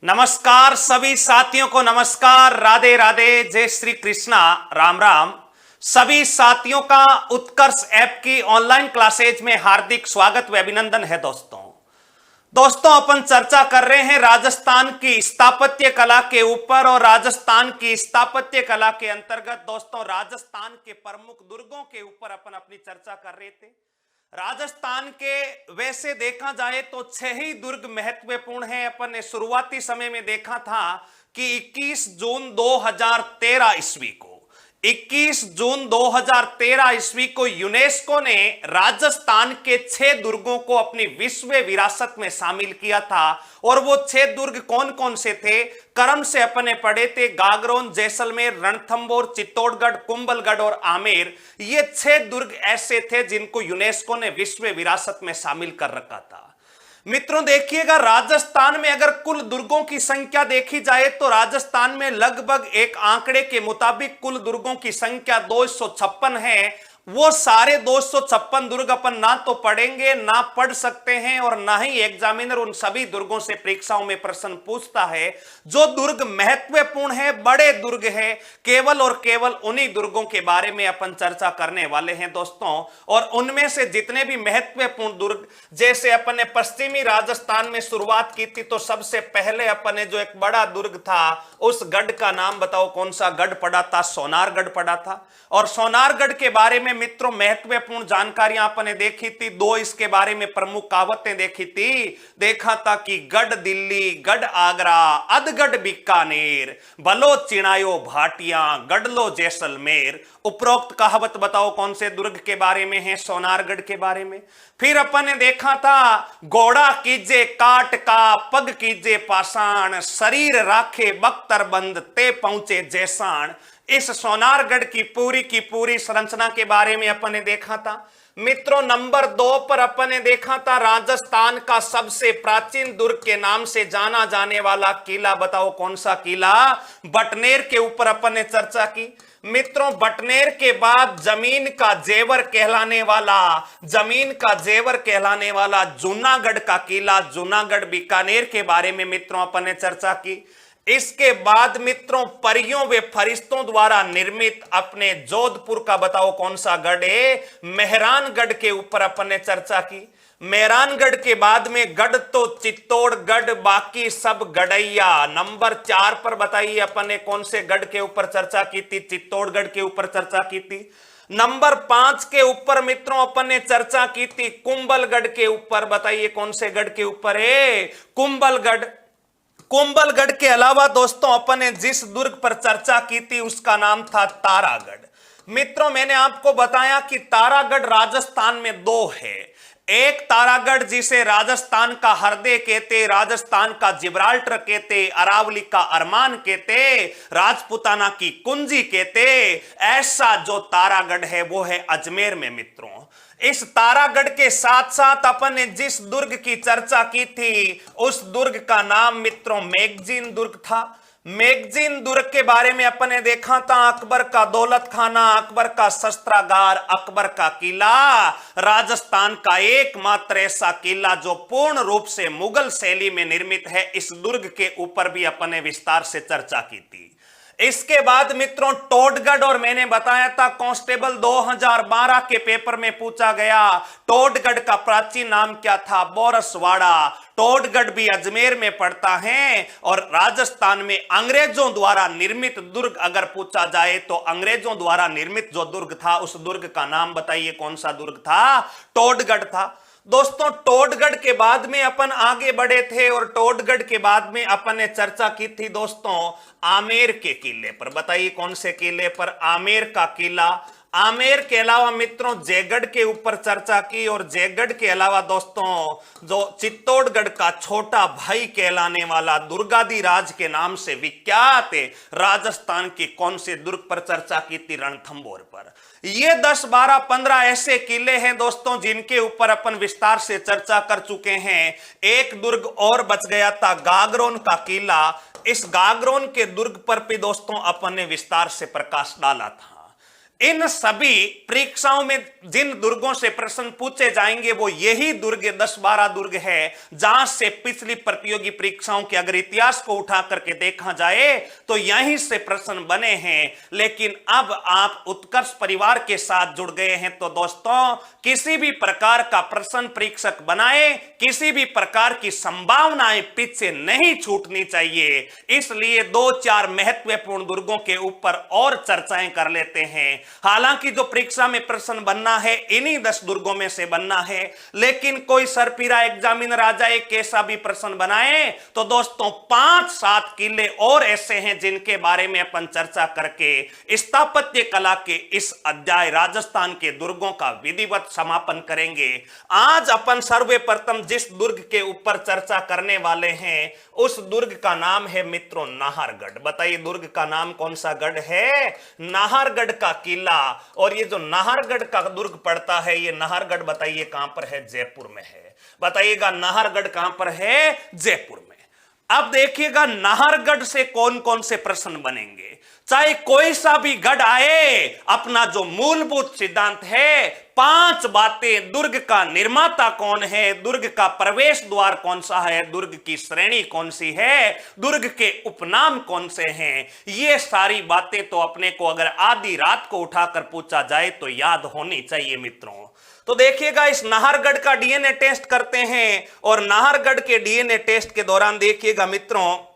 नमस्कार सभी साथियों को, नमस्कार, राधे राधे, जय श्री कृष्णा, राम राम। सभी साथियों का उत्कर्ष ऐप की ऑनलाइन क्लासेज में हार्दिक स्वागत व अभिनंदन है। दोस्तों अपन चर्चा कर रहे हैं राजस्थान की स्थापत्य कला के ऊपर, और राजस्थान की स्थापत्य कला के अंतर्गत दोस्तों राजस्थान के प्रमुख दुर्गों के ऊपर अपन अपनी चर्चा कर रहे थे। राजस्थान के वैसे देखा जाए तो 6 ही दुर्ग महत्वपूर्ण हैं। अपन ने शुरुआती समय में देखा था कि 21 जून 2013 ईस्वी को 21 जून 2013 ईस्वी को यूनेस्को ने राजस्थान के 6 दुर्गों को अपनी विश्व विरासत में शामिल किया था। और वो 6 दुर्ग कौन कौन से थे, क्रम से अपने पढ़े थे। गागरोन, जैसलमेर, रणथंबोर, चित्तौड़गढ़, कुंभलगढ़ और आमेर। ये 6 दुर्ग ऐसे थे जिनको यूनेस्को ने विश्व विरासत में शामिल कर रखा था। मित्रों देखिएगा, राजस्थान में अगर कुल दुर्गों की संख्या देखी जाए तो राजस्थान में लगभग एक आंकड़े के मुताबिक कुल दुर्गों की संख्या 256 है। वो सारे 256 दुर्ग अपन ना तो पढ़ेंगे, ना पढ़ सकते हैं, और ना ही एग्जामिनर उन सभी दुर्गों से परीक्षाओं में प्रश्न पूछता है। जो दुर्ग महत्वपूर्ण है, बड़े दुर्ग है, केवल और केवल उन्हीं दुर्गों के बारे में अपन चर्चा करने वाले हैं दोस्तों। और उनमें से जितने भी महत्वपूर्ण दुर्ग, जैसे अपन ने पश्चिमी राजस्थान में शुरुआत की थी, तो सबसे पहले अपन ने जो एक बड़ा दुर्ग था, उस गढ़ का नाम बताओ, कौन सा गढ़ पड़ा था? सोनारगढ़ पड़ा था। और सोनारगढ़ के बारे में मित्रों महत्वपूर्ण जानकारियां आपने देखी थी। 2 इसके बारे में प्रमुख कहावतें देखी थी। देखा था कि गढ़ दिल्ली, गढ़ आगरा, अधगढ़ बीकानेर, बलो चिड़ायो भाटियां, गढ़लो जैसलमेर। उपरोक्त कहावत बताओ कौन से दुर्ग के बारे में है? सोनारगढ़ के बारे में। फिर अपन ने देखा था घोड़ा कीजे काट का, पग कीजे पाषाण, शरीर राखे बख्तर बंद, ते पहुंचे जैसाण। इस सोनारगढ़ की पूरी संरचना के बारे में अपन ने देखा था। मित्रों नंबर 2 पर अपन ने देखा था राजस्थान का सबसे प्राचीन दुर्ग के नाम से जाना जाने वाला किला। बताओ कौन सा किला? बटनेर के ऊपर अपन ने चर्चा की। मित्रों बटनेर के बाद जमीन का जेवर कहलाने वाला जूनागढ़ का किला, जूनागढ़ बीकानेर के बारे में मित्रों अपन ने चर्चा की। इसके बाद मित्रों परियों व फरिश्तों द्वारा निर्मित अपने जोधपुर का बताओ कौन सा गढ़ है? मेहरानगढ़ के ऊपर अपन ने चर्चा की। मेहरानगढ़ के बाद में गढ़ तो चित्तौड़गढ़, बाकी सब गढ़ैया। नंबर 4 पर बताइए अपन ने कौन से गढ़ के ऊपर चर्चा की थी? चित्तौड़गढ़ के ऊपर चर्चा की थी। नंबर 5 के ऊपर मित्रों अपन ने चर्चा की थी कुंभलगढ़ के ऊपर। बताइए कौन से गढ़ के ऊपर है? कुंभलगढ़। कुंभलगढ़ के अलावा दोस्तों अपन ने जिस दुर्ग पर चर्चा की थी उसका नाम था तारागढ़। मित्रों मैंने आपको बताया कि तारागढ़ राजस्थान में 2 है। एक तारागढ़ जिसे राजस्थान का हरदे कहते, राजस्थान का जिब्राल्टर कहते, अरावली का अरमान कहते, राजपुताना की कुंजी कहते। ऐसा जो तारागढ़ है वो है अजमेर में। मित्रों इस तारागढ़ के साथ साथ अपन ने जिस दुर्ग की चर्चा की थी उस दुर्ग का नाम मित्रों मेगजीन दुर्ग था। मेगजीन दुर्ग के बारे में अपन ने देखा था अकबर का दौलत खाना, अकबर का शस्त्रागार, अकबर का किला। राजस्थान का एकमात्र ऐसा किला जो पूर्ण रूप से मुगल शैली में निर्मित है। इस दुर्ग के ऊपर भी अपन ने विस्तार से चर्चा की थी। इसके बाद मित्रों टोडगढ़, और मैंने बताया था कांस्टेबल 2012 के पेपर में पूछा गया, टोडगढ़ का प्राचीन नाम क्या था? बोरसवाड़ा। टोडगढ़ भी अजमेर में पड़ता है। और राजस्थान में अंग्रेजों द्वारा निर्मित दुर्ग अगर पूछा जाए तो अंग्रेजों द्वारा निर्मित जो दुर्ग था उस दुर्ग का नाम बताइए कौन सा दुर्ग था? टोडगढ़ था। दोस्तों टोडगढ़ के बाद में अपन आगे बढ़े थे, और टोडगढ़ के बाद में अपन ने चर्चा की थी दोस्तों आमेर के किले पर। बताइए कौन से किले पर? आमेर का किला। आमेर के अलावा मित्रों जयगढ़ के ऊपर चर्चा की, और जयगढ़ के अलावा दोस्तों जो चित्तौड़गढ़ का छोटा भाई कहलाने वाला दुर्गादिराज के नाम से विख्यात है, राजस्थान के कौन से दुर्ग पर चर्चा की थी? रणथंबोर पर। ये 10, 12, 15 ऐसे किले हैं दोस्तों जिनके ऊपर अपन विस्तार से चर्चा कर चुके हैं। एक दुर्ग और बच गया था गागरोन का किला। इस गागरोन के दुर्ग पर भी दोस्तों अपन ने विस्तार से प्रकाश डाला था। इन सभी परीक्षाओं में जिन दुर्गों से प्रश्न पूछे जाएंगे वो यही दुर्ग 10-12 दुर्ग है जहां से पिछली प्रतियोगी परीक्षाओं के अगर इतिहास को उठा करके देखा जाए तो यहीं से प्रश्न बने हैं। लेकिन अब आप उत्कर्ष परिवार के साथ जुड़ गए हैं तो दोस्तों किसी भी प्रकार का प्रश्न परीक्षक बनाए, किसी भी प्रकार की संभावनाएं पीछे नहीं छूटनी चाहिए। इसलिए 2-4 महत्वपूर्ण दुर्गों के ऊपर और चर्चाएं कर लेते हैं। हालांकि जो परीक्षा में प्रश्न बनना है इन्हीं 10 दुर्गों में से बनना है, लेकिन कोई सरपीरा एग्जामिनर आ जाए कैसा भी प्रश्न बनाए तो दोस्तों 5-7 किले और ऐसे हैं जिनके बारे में अपन चर्चा करके स्थापत्य कला के इस अध्याय राजस्थान के दुर्गों का विधिवत समापन करेंगे। आज अपन सर्वप्रथम जिस दुर्ग के ऊपर चर्चा करने वाले हैं उस दुर्ग का नाम है मित्रों नाहरगढ़। बताइए दुर्ग का नाम कौन सा गढ़ है? नाहरगढ़ का किला। और ये जो नाहरगढ़ का दुर्ग पड़ता है ये नाहरगढ़ बताइए कहां पर है? जयपुर में है। बताइएगा नाहरगढ़ कहां पर है? जयपुर में। अब देखिएगा नाहरगढ़ से कौन कौन से प्रश्न बनेंगे। चाहे कोई सा भी गढ़ आए, अपना जो मूलभूत सिद्धांत है 5 बातें, दुर्ग का निर्माता कौन है, दुर्ग का प्रवेश द्वार कौन सा है, दुर्ग की श्रेणी कौन सी है, दुर्ग के उपनाम कौन से हैं, ये सारी बातें तो अपने को अगर आधी रात को उठाकर पूछा जाए तो याद होनी चाहिए मित्रों। तो देखिएगा इस नाहरगढ़ का डीएनए टेस्ट करते हैं और नाहरगढ़ के डीएनए टेस्ट के दौरान देखिएगा मित्रों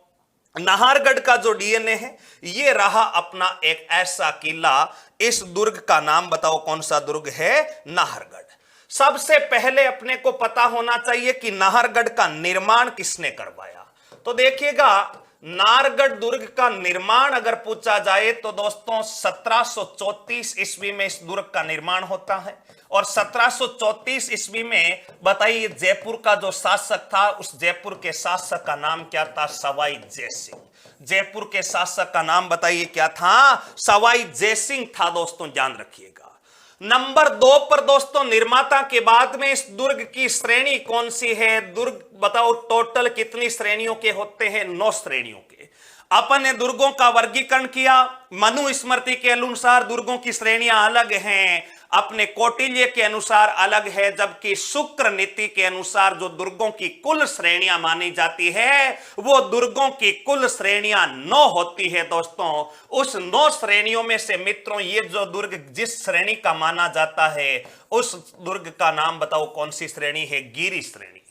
नाहरगढ़ का जो डीएनए है ये रहा अपना एक ऐसा किला। इस दुर्ग का नाम बताओ कौन सा दुर्ग है? नाहरगढ़। सबसे पहले अपने को पता होना चाहिए कि नाहरगढ़ का निर्माण किसने करवाया। तो देखिएगा नाहरगढ़ दुर्ग का निर्माण अगर पूछा जाए तो दोस्तों 1734 ईस्वी में इस दुर्ग का निर्माण होता है। और 1734 ईस्वी में बताइए जयपुर का जो शासक था उस जयपुर के शासक का नाम क्या था? सवाई जयसिंह। जयपुर के शासक का नाम बताइए क्या था? सवाई जयसिंह था। दोस्तों ध्यान रखिएगा। नंबर 2 पर दोस्तों निर्माता के बाद में इस दुर्ग की श्रेणी कौन सी है? दुर्ग बताओ टोटल कितनी श्रेणियों के होते हैं? 9 श्रेणियों के। अपन ने दुर्गों का वर्गीकरण किया। मनु स्मृति के अनुसार दुर्गों की श्रेणियां अलग हैं, अपने कौटिल्य के अनुसार अलग है, जबकि शुक्र नीति के अनुसार जो दुर्गों की कुल श्रेणियां मानी जाती है वो दुर्गों की कुल श्रेणियां 9 होती है। दोस्तों उस 9 श्रेणियों में से मित्रों ये जो दुर्ग जिस श्रेणी का माना जाता है उस दुर्ग का नाम बताओ कौन सी श्रेणी है? गिरी श्रेणी।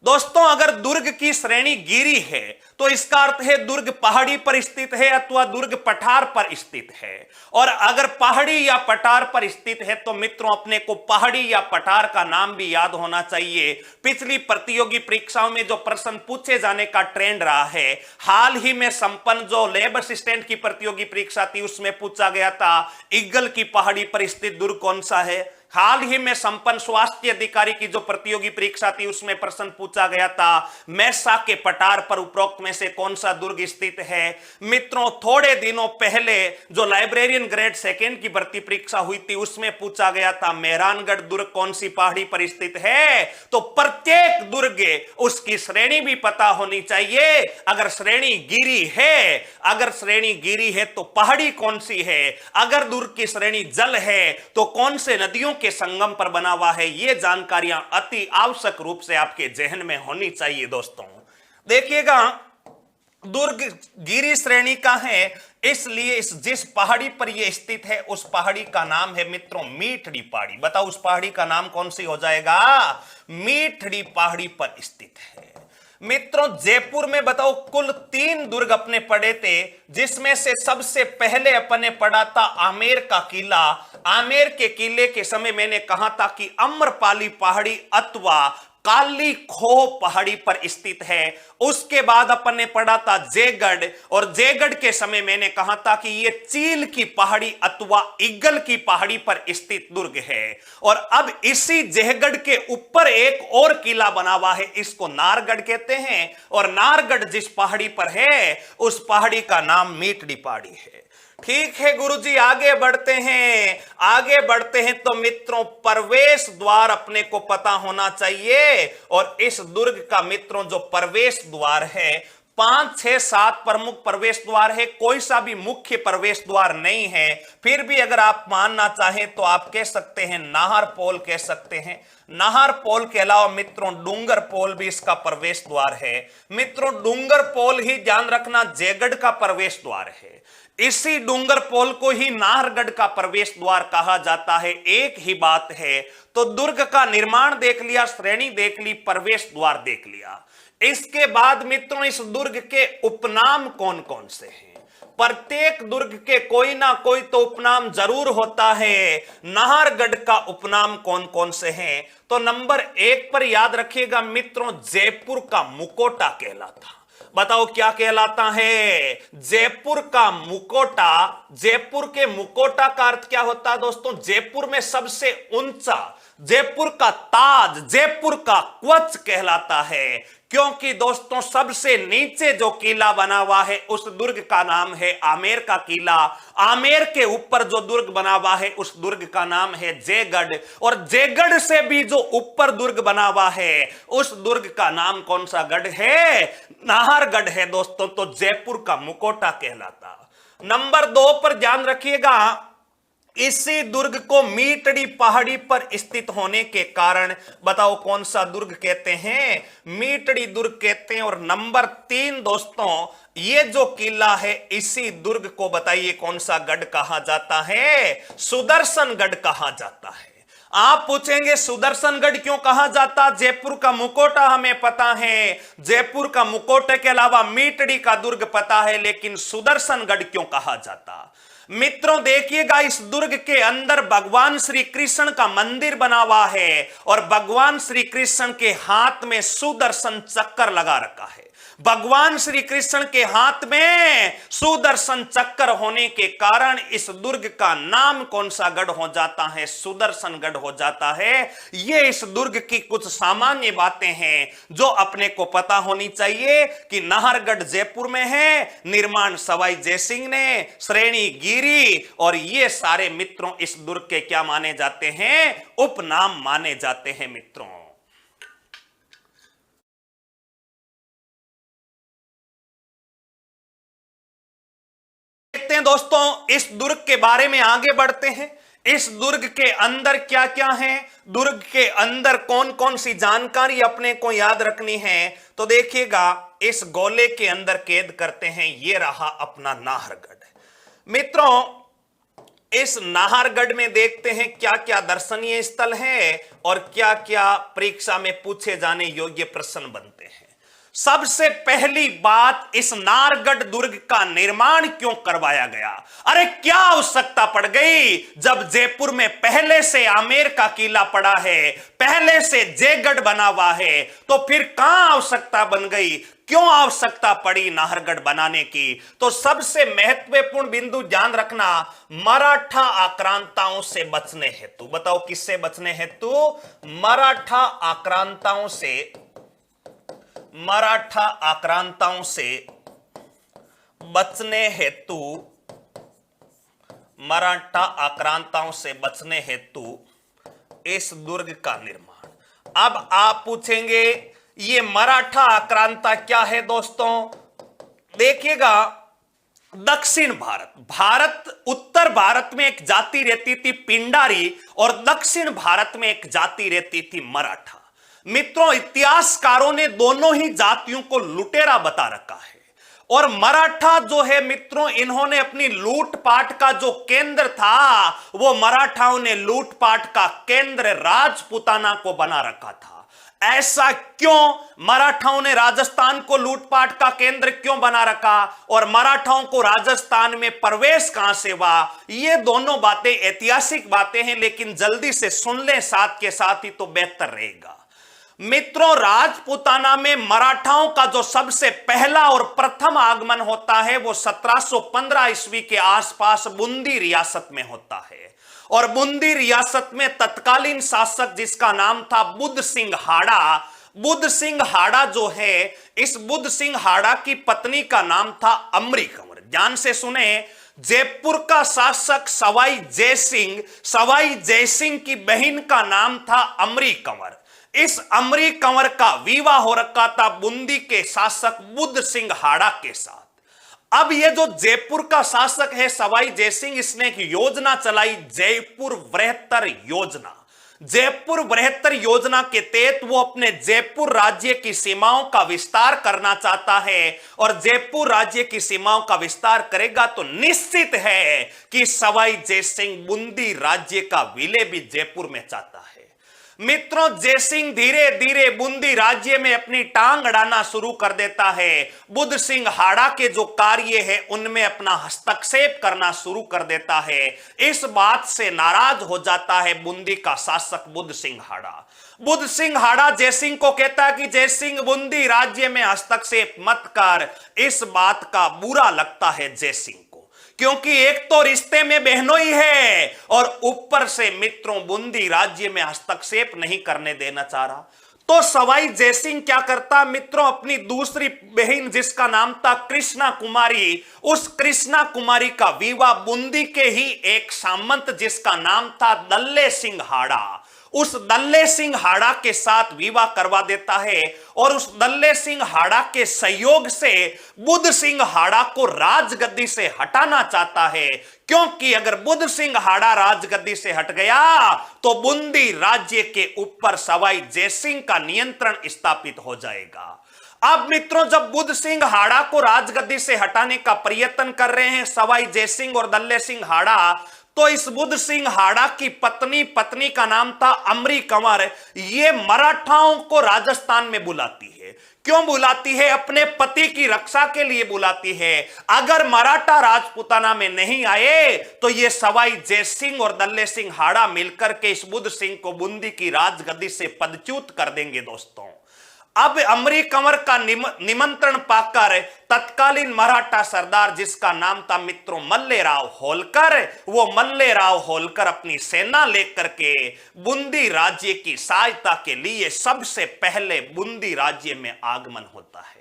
दोस्तों अगर दुर्ग की श्रेणी गिरी है तो इसका अर्थ है दुर्ग पहाड़ी पर स्थित है अथवा दुर्ग पठार पर स्थित है। और अगर पहाड़ी या पठार पर स्थित है तो मित्रों अपने को पहाड़ी या पठार का नाम भी याद होना चाहिए। पिछली प्रतियोगी परीक्षाओं में जो प्रश्न पूछे जाने का ट्रेंड रहा है, हाल ही में संपन्न जो लेब असिस्टेंट की प्रतियोगी परीक्षा थी उसमें पूछा गया था इग्गल की पहाड़ी पर स्थित दुर्ग कौन सा है। हाल ही में संपन्न स्वास्थ्य अधिकारी की जो प्रतियोगी परीक्षा थी उसमें प्रश्न पूछा गया था मैसा के पठार पर उपरोक्त में से कौन सा दुर्ग स्थित है। मित्रों थोड़े दिनों पहले जो लाइब्रेरियन ग्रेड 2 की भर्ती परीक्षा हुई थी उसमें पूछा गया था मेहरानगढ़ दुर्ग कौन सी पहाड़ी पर स्थित है। तो प्रत्येक दुर्ग उसकी श्रेणी भी पता होनी चाहिए। अगर श्रेणी गिरी है तो पहाड़ी कौन सी है, अगर दुर्ग की श्रेणी जल है तो कौन से नदियों के संगम पर बना हुआ है, ये जानकारियां अति आवश्यक रूप से आपके जहन में होनी चाहिए। दोस्तों देखिएगा दुर्ग गिरी श्रेणी का है इसलिए जिस पहाड़ी पर यह स्थित है उस पहाड़ी का नाम है मित्रों मीठड़ी पहाड़ी। बताओ उस पहाड़ी का नाम कौन सी हो जाएगा? मीठड़ी पहाड़ी पर स्थित है। मित्रों जयपुर में बताओ कुल 3 दुर्ग अपने पढ़े थे, जिसमें से सबसे पहले अपने पढ़ा था आमेर का किला। आमेर के किले के समय मैंने कहा था कि अम्रपाली पहाड़ी अथवा काली खो पहाड़ी पर स्थित है। उसके बाद अपन ने पढ़ा था जयगढ़, और जयगढ़ के समय मैंने कहा था कि यह चील की पहाड़ी अथवा इग्गल की पहाड़ी पर स्थित दुर्ग है। और अब इसी जयगढ़ के ऊपर एक और किला बना हुआ है, इसको नाहरगढ़ कहते हैं। और नाहरगढ़ जिस पहाड़ी पर है उस पहाड़ी का नाम मीठड़ी पहाड़ी है। ठीक है गुरुजी, आगे बढ़ते हैं तो मित्रों प्रवेश द्वार अपने को पता होना चाहिए। और इस दुर्ग का मित्रों जो प्रवेश द्वार है 5, 6, 7 प्रमुख प्रवेश द्वार है, कोई सा भी मुख्य प्रवेश द्वार नहीं है। फिर भी अगर आप मानना चाहें तो आप कह सकते हैं नाहर पोल कह सकते हैं। नाहर पोल के अलावा मित्रों डूंगर पोल भी इसका प्रवेश द्वार है। मित्रों डूंगर पोल ही ध्यान रखना जयगढ़ का प्रवेश द्वार है। इसी डूंगर पोल को ही नाहरगढ़ का प्रवेश द्वार कहा जाता है। एक ही बात है। तो दुर्ग का निर्माण देख लिया, श्रेणी देख ली, प्रवेश द्वार देख लिया। इसके बाद मित्रों इस दुर्ग के उपनाम कौन कौन से हैं? प्रत्येक दुर्ग के कोई ना कोई तो उपनाम जरूर होता है। नाहरगढ़ का उपनाम कौन कौन से हैं? तो नंबर 1 पर याद रखिएगा मित्रों, जयपुर का मुकोटा कहलाता। बताओ क्या कहलाता है? जयपुर का मुकोटा। जयपुर के मुकोटा का अर्थ क्या होता है दोस्तों? जयपुर में सबसे ऊंचा, जयपुर का ताज, जयपुर का कवच कहलाता है। क्योंकि दोस्तों सबसे नीचे जो किला बना हुआ है उस दुर्ग का नाम है आमेर का किला। आमेर के ऊपर जो दुर्ग बना हुआ है उस दुर्ग का नाम है जयगढ़। और जयगढ़ से भी जो ऊपर दुर्ग बना हुआ है उस दुर्ग का नाम कौन सा गढ़ है? नाहरगढ़ है दोस्तों। तो जयपुर का मुकोटा कहलाता। नंबर 2 पर ध्यान रखिएगा, इसी दुर्ग को मीटड़ी पहाड़ी पर स्थित होने के कारण बताओ कौन सा दुर्ग कहते हैं? मीटड़ी दुर्ग कहते हैं। और नंबर 3 दोस्तों, ये जो किला है इसी दुर्ग को बताइए कौन सा गढ़ कहा जाता है? सुदर्शनगढ़ कहा जाता है। आप पूछेंगे सुदर्शनगढ़ क्यों कहा जाता? जयपुर का मुकोटा हमें पता है, जयपुर का मुकोटे के अलावा मीटड़ी का दुर्ग पता है, लेकिन सुदर्शनगढ़ क्यों कहा जाता? मित्रों देखिएगा, इस दुर्ग के अंदर भगवान श्री कृष्ण का मंदिर बना हुआ है और भगवान श्री कृष्ण के हाथ में सुदर्शन चक्र लगा रखा है। भगवान श्री कृष्ण के हाथ में सुदर्शन चक्र होने के कारण इस दुर्ग का नाम कौन सा गढ़ हो जाता है? सुदर्शनगढ़ हो जाता है। ये इस दुर्ग की कुछ सामान्य बातें हैं जो अपने को पता होनी चाहिए कि नाहरगढ़ जयपुर में है, निर्माण सवाई जयसिंह ने, श्रेणी गिरी, और ये सारे मित्रों इस दुर्ग के क्या माने जाते हैं? उपनाम माने जाते हैं मित्रों। देखते हैं दोस्तों इस दुर्ग के बारे में, आगे बढ़ते हैं। इस दुर्ग के अंदर क्या क्या है, दुर्ग के अंदर कौन कौन सी जानकारी अपने को याद रखनी है, तो देखिएगा इस गोले के अंदर कैद करते हैं। ये रहा अपना नाहरगढ़। मित्रों इस नाहरगढ़ में देखते हैं क्या क्या दर्शनीय स्थल है और क्या क्या परीक्षा में पूछे जाने योग्य प्रश्न बनते हैं। सबसे पहली बात, इस नाहरगढ़ दुर्ग का निर्माण क्यों करवाया गया? अरे क्या आवश्यकता पड़ गई? जब जयपुर में पहले से आमेर का किला पड़ा है, पहले से जयगढ़ बना हुआ है, तो फिर कहां आवश्यकता बन गई? क्यों आवश्यकता पड़ी नाहरगढ़ बनाने की? तो सबसे महत्वपूर्ण बिंदु ध्यान रखना, मराठा आक्रांताओं से बचने हेतु। बताओ किससे बचने हेतु? मराठा आक्रांताओं से, मराठा आक्रांताओं से बचने हेतु, मराठा आक्रांताओं से बचने हेतु इस दुर्ग का निर्माण। अब आप पूछेंगे ये मराठा आक्रांता क्या है दोस्तों? देखिएगा, दक्षिण भारत, भारत उत्तर भारत में एक जाति रहती थी पिंडारी और दक्षिण भारत में एक जाति रहती थी मराठा। मित्रों इतिहासकारों ने दोनों ही जातियों को लुटेरा बता रखा है। और मराठा जो है मित्रों, इन्होंने अपनी लूटपाट का जो केंद्र था वो मराठाओं ने लूटपाट का केंद्र राजपूताना को बना रखा था। ऐसा क्यों? मराठाओं ने राजस्थान को लूटपाट का केंद्र क्यों बना रखा और मराठाओं को राजस्थान में प्रवेश कहां से हुआ? ये दोनों बातें ऐतिहासिक बातें हैं, लेकिन जल्दी से सुन लें साथ के साथ ही तो बेहतर रहेगा। मित्रों राजपूताना में मराठाओं का जो सबसे पहला और प्रथम आगमन होता है वो 1715 ईस्वी के आसपास बूंदी रियासत में होता है। और बूंदी रियासत में तत्कालीन शासक जिसका नाम था बुद्ध सिंह हाड़ा, बुद्ध सिंह हाड़ा जो है, इस बुद्ध सिंह हाड़ा की पत्नी का नाम था अमरी कंवर। ध्यान से सुने, जयपुर का शासक सवाई जयसिंह, सवाई जयसिंह की बहन का नाम था अमरी कंवर। इस अमरी कंवर का विवाह हो रखा था बूंदी के शासक बुद्ध सिंह हाड़ा के साथ। अब ये जो जयपुर का शासक है सवाई जयसिंह, इसने एक योजना चलाई, जयपुर बृहत्तर योजना। जयपुर बृहत्तर योजना के तहत वो अपने जयपुर राज्य की सीमाओं का विस्तार करना चाहता है, और जयपुर राज्य की सीमाओं का विस्तार करेगा तो निश्चित है कि सवाई जयसिंह बूंदी राज्य का विलय भी जयपुर में चाहता है। मित्रों, जयसिंह धीरे धीरे बूंदी राज्य में अपनी टांग अड़ाना शुरू कर देता है। बुद्ध सिंह हाड़ा के जो कार्य है उनमें अपना हस्तक्षेप करना शुरू कर देता है। इस बात से नाराज हो जाता है बूंदी का शासक बुद्ध सिंह हाड़ा। बुद्ध सिंह हाड़ा जयसिंह को कहता है कि जयसिंह बूंदी राज्य में हस्तक्षेप मत कर। इस बात का बुरा लगता है जयसिंह को, क्योंकि एक तो रिश्ते में बहनोई है और ऊपर से मित्रों बूंदी राज्य में हस्तक्षेप नहीं करने देना चाह रहा। तो सवाई जयसिंह क्या करता मित्रों, अपनी दूसरी बहन जिसका नाम था कृष्णा कुमारी, उस कृष्णा कुमारी का विवाह बूंदी के ही एक सामंत जिसका नाम था दल्ले सिंह हाड़ा, उस दल्ले सिंह हाड़ा के साथ विवाह करवा देता है। और उस दल्ले सिंह हाड़ा के सहयोग से बुद्ध सिंह हाड़ा को राजगद्दी से हटाना चाहता है, क्योंकि अगर बुद्ध सिंह हाड़ा राजगद्दी से हट गया तो बूंदी राज्य के ऊपर सवाई जयसिंह का नियंत्रण स्थापित हो जाएगा। अब मित्रों, जब बुद्ध सिंह हाड़ा को राजगद्दी से हटाने का प्रयत्न कर रहे हैं सवाई जयसिंह और दल्ले सिंह हाड़ा, तो इस बुद्ध सिंह हाड़ा की पत्नी का नाम था अमरी कंवर, ये मराठाओं को राजस्थान में बुलाती है। क्यों बुलाती है? अपने पति की रक्षा के लिए बुलाती है। अगर मराठा राजपूताना में नहीं आए तो ये सवाई जयसिंह और दल्ले सिंह हाड़ा मिलकर के इस बुद्ध सिंह को बूंदी की राजगद्दी से पदच्युत कर देंगे। दोस्तों, अब अमरी कंवर का निमंत्रण पाकर तत्कालीन मराठा सरदार जिसका नाम था मित्रों मल्लेराव होलकर, वो मल्लेराव होलकर अपनी सेना लेकर के बूंदी राज्य की सहायता के लिए सबसे पहले बूंदी राज्य में आगमन होता है।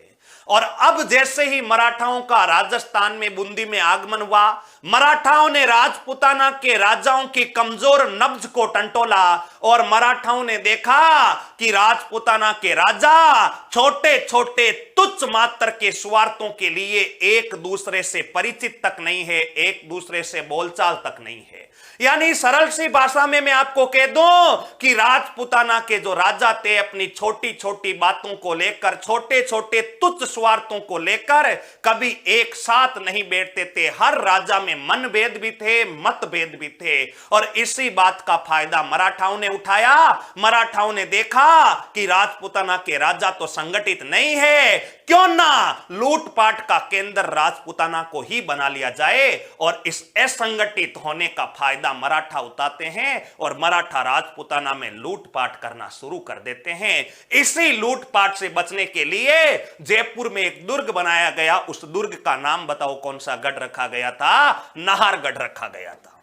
और अब जैसे ही मराठाओं का राजस्थान में बूंदी में आगमन हुआ, मराठाओं ने राजपूताना के राजाओं की कमजोर नब्ज को टंटोला और मराठाओं ने देखा कि राजपूताना के राजा छोटे छोटे तुच्छ मात्र के स्वार्थों के लिए एक दूसरे से परिचित तक नहीं है, एक दूसरे से बोलचाल तक नहीं है। यानी सरल सी भाषा में मैं आपको कह दूं कि राजपूताना के जो राजा थे अपनी छोटी छोटी बातों को लेकर, छोटे छोटे तुच्छ स्वार्थों को लेकर कभी एक साथ नहीं बैठते थे। हर राजा में मनभेद भी थे, मतभेद भी थे, और इसी बात का फायदा मराठाओं ने उठाया। मराठाओं ने देखा कि राजपूताना के राजा तो संगठित नहीं है, क्यों ना लूटपाट का केंद्र राजपूताना को ही बना लिया जाए, और इस असंगठित होने का फायदा मराठा उठाते हैं और मराठा राजपूताना में लूटपाट करना शुरू कर देते हैं। इसी लूटपाट से बचने के लिए जयपुर में एक दुर्ग बनाया गया। उस दुर्ग का नाम बताओ कौन सा गढ़ रखा गया था? नाहरगढ़ रखा गया था।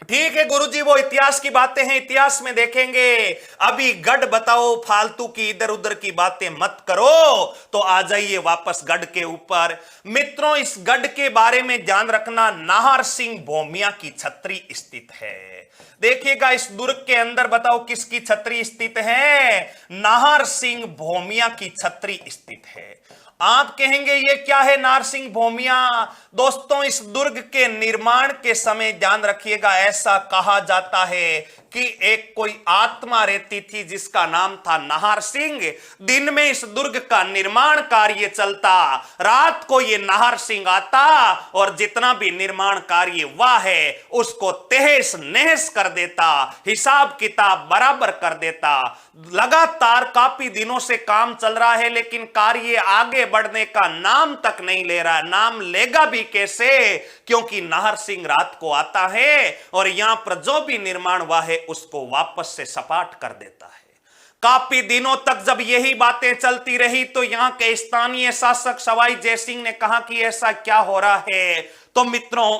ठीक है गुरुजी, वो इतिहास की बातें हैं, इतिहास में देखेंगे। अभी गढ़ बताओ, फालतू की इधर उधर की बातें मत करो। तो आ जाइए वापस गढ़ के ऊपर। मित्रों, इस गढ़ के बारे में ध्यान रखना, नाहर सिंह भोमिया की छतरी स्थित है। देखिएगा इस दुर्ग के अंदर बताओ किसकी छतरी स्थित है? नाहर सिंह भोमिया की छतरी स्थित है। आप कहेंगे ये क्या है नाहर सिंह भोमिया? दोस्तों, इस दुर्ग के निर्माण के समय ध्यान रखिएगा, ऐसा कहा जाता है कि एक कोई आत्मा रहती थी जिसका नाम था नाहर सिंह। दिन में इस दुर्ग का निर्माण कार्य चलता, रात को ये नाहर सिंह आता और जितना भी निर्माण कार्य हुआ है उसको तहस नहस कर देता, हिसाब किताब बराबर कर देता। लगातार काफी दिनों से काम चल रहा है, लेकिन कार्य आगे बढ़ने का नाम तक नहीं ले रहा है। नाम लेगा भी कैसे? क्योंकि नाहर सिंह रात को आता है और यहां पर जो भी निर्माण हुआ है उसको वापस से सपाट कर देता है। काफी दिनों तक जब यही बातें चलती रही तो यहां के स्थानीय शासक सवाई जयसिंह ने कहा कि ऐसा क्या हो रहा है। तो मित्रों,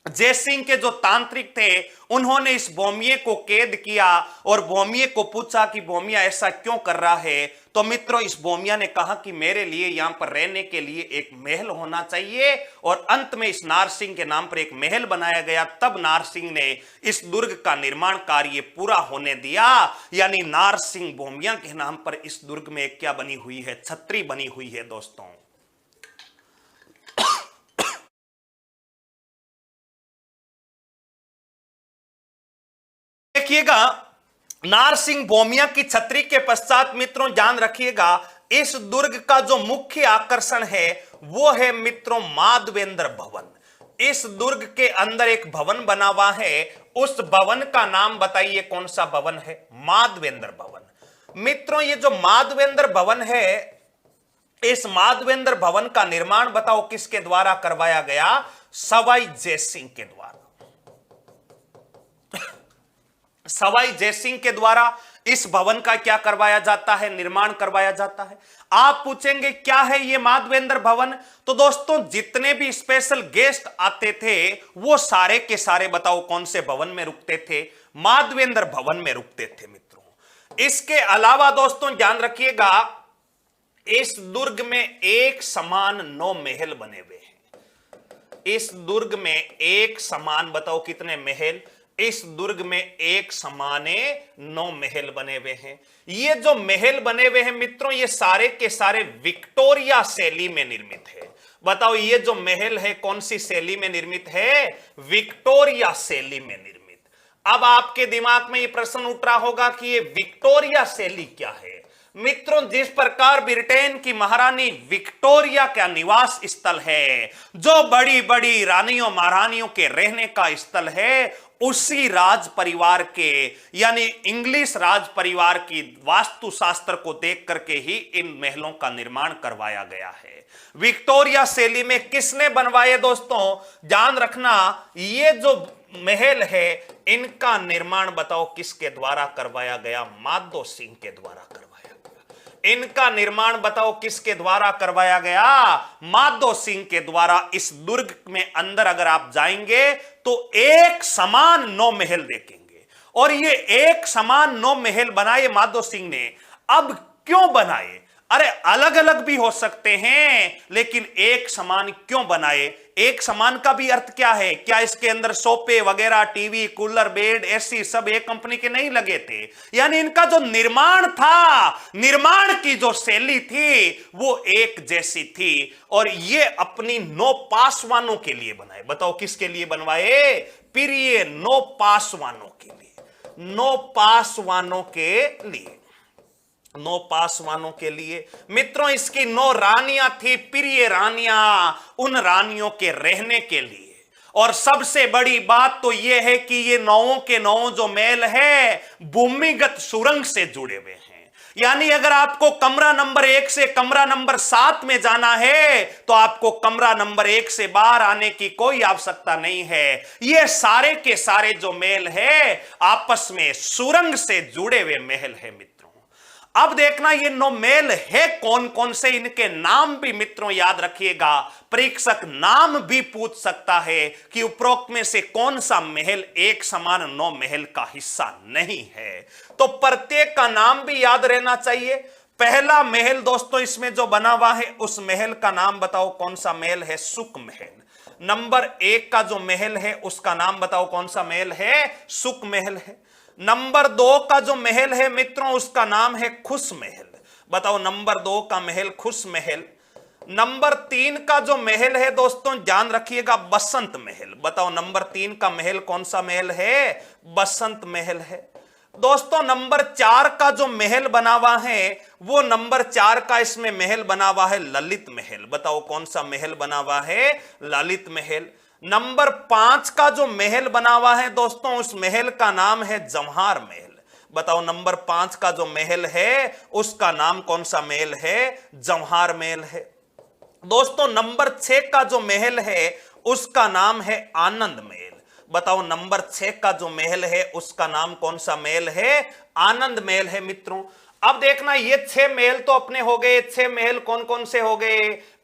जयसिंह के जो तांत्रिक थे उन्होंने इस भोमिये को कैद किया और भोमिये को पूछा कि भोमिया ऐसा क्यों कर रहा है। तो मित्रों इस बोमिया ने कहा कि मेरे लिए यहां पर रहने के लिए एक महल होना चाहिए, और अंत में इस नारसिंह के नाम पर एक महल बनाया गया। तब नारसिंह ने इस दुर्ग का निर्माण कार्य पूरा होने दिया, यानी नारसिंह बोमिया के नाम पर इस दुर्ग में एक क्या बनी हुई है, छतरी बनी हुई है दोस्तों। देखिएगा, नारसिंह बोमिया की छतरी के पश्चात मित्रों ध्यान रखिएगा, इस दुर्ग का जो मुख्य आकर्षण है वो है मित्रों माधवेंद्र भवन। इस दुर्ग के अंदर एक भवन बना हुआ है, उस भवन का नाम बताइए कौन सा भवन है, माधवेंद्र भवन। मित्रों ये जो माधवेंद्र भवन है, इस माधवेंद्र भवन का निर्माण बताओ किसके द्वारा करवाया गया, सवाई जयसिंह के द्वारा। सवाई जयसिंह के द्वारा इस भवन का क्या करवाया जाता है, निर्माण करवाया जाता है। आप पूछेंगे क्या है ये माधवेंद्र भवन, तो दोस्तों जितने भी स्पेशल गेस्ट आते थे वो सारे के सारे बताओ कौन से भवन में रुकते थे, माधवेंद्र भवन में रुकते थे मित्रों। इसके अलावा दोस्तों ध्यान रखिएगा, इस दुर्ग में एक समान 9 महल बने हुए हैं। इस दुर्ग में एक समान बताओ कितने महल, इस दुर्ग में एक समाने 9 महल बने हुए हैं। ये जो महल बने हुए हैं मित्रों, ये सारे के सारे विक्टोरिया शैली में निर्मित है। बताओ ये जो महल है कौन सी शैली में निर्मित है, विक्टोरिया शैली में निर्मित। अब आपके दिमाग में ये प्रश्न उठ रहा होगा कि ये विक्टोरिया शैली क्या है। मित्रों जिस प्रकार ब्रिटेन की महारानी विक्टोरिया का निवास स्थल है, जो बड़ी बड़ी रानियों महारानियों के रहने का स्थल है, उसी राज परिवार के यानी इंग्लिश राज परिवार की वास्तुशास्त्र को देख करके ही इन महलों का निर्माण करवाया गया है। विक्टोरिया शैली में किसने बनवाए दोस्तों, ध्यान रखना, ये जो महल है इनका निर्माण बताओ किसके द्वारा करवाया गया, माधो सिंह के द्वारा करवाया गया। इनका निर्माण बताओ किसके द्वारा करवाया गया, माधो सिंह के द्वारा। इस दुर्ग में अंदर अगर आप जाएंगे तो एक समान 9 महल देखेंगे, और ये एक समान 9 महल बनाए माधो सिंह ने। अब क्यों बनाए, अरे अलग अलग भी हो सकते हैं, लेकिन एक समान क्यों बनाए, एक समान का भी अर्थ क्या है, क्या इसके अंदर सोफे वगैरह, टीवी, कूलर, बेड, एसी सब एक कंपनी के नहीं लगे थे, यानी इनका जो निर्माण था, निर्माण की जो शैली थी वो एक जैसी थी। और ये अपनी 9 पासवानों के लिए बनाए। बताओ किसके लिए बनवाए, प्रिय 9 पासवानों के लिए, 9 पासवानों के लिए, 9 पासवानों के लिए। मित्रों इसकी 9 रानियां थी, प्रिय रानियां, उन रानियों के रहने के लिए। और सबसे बड़ी बात तो यह है कि ये 9 के 9 जो महल है भूमिगत सुरंग से जुड़े हुए हैं। यानी अगर आपको कमरा नंबर 1 से कमरा नंबर 7 में जाना है तो आपको कमरा नंबर 1 से बाहर आने की कोई आवश्यकता नहीं है। ये सारे के सारे जो महल है आपस में सुरंग से जुड़े हुए महल है मित्रों। अब देखना ये 9 महल है कौन कौन से, इनके नाम भी मित्रों याद रखिएगा। परीक्षक नाम भी पूछ सकता है कि उपरोक्त में से कौन सा महल एक समान 9 महल का हिस्सा नहीं है, तो प्रत्येक का नाम भी याद रहना चाहिए। पहला महल दोस्तों इसमें जो बना हुआ है उस महल का नाम बताओ कौन सा महल है, सुख महल। नंबर 1 का जो महल है उसका नाम बताओ कौन सा महल है, सुख महल है। नंबर 2 का जो महल है मित्रों उसका नाम है खुश महल। बताओ नंबर 2 का महल खुश महल। नंबर 3 का जो महल है दोस्तों ध्यान रखिएगा, बसंत महल। बताओ नंबर 3 का महल कौन सा महल है, बसंत महल है। दोस्तों नंबर 4 का जो महल बना हुआ है वो नंबर 4 का इसमें महल बना हुआ है ललित महल। बताओ कौन सा महल बना हुआ है, ललित महल। नंबर 5 का जो महल बना हुआ है दोस्तों उस महल का नाम है जव्हार महल। बताओ नंबर 5 का जो महल है उसका नाम कौन सा महल है, जव्हार महल है। दोस्तों नंबर 6 का जो महल है उसका नाम है आनंद महल। बताओ नंबर 6 का जो महल है उसका नाम कौन सा महल है, आनंद महल है मित्रों। अब देखना ये 6 महल तो अपने हो गए। 6 महल कौन कौन से हो गए,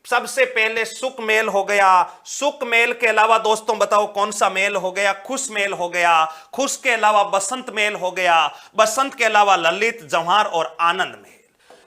सबसे पहले सुख महल हो गया। सुख महल के अलावा दोस्तों बताओ कौन सा महल हो गया, खुश महल हो गया। खुश के अलावा बसंत महल हो गया। बसंत के अलावा ललित, जव्हार और आनंद महल।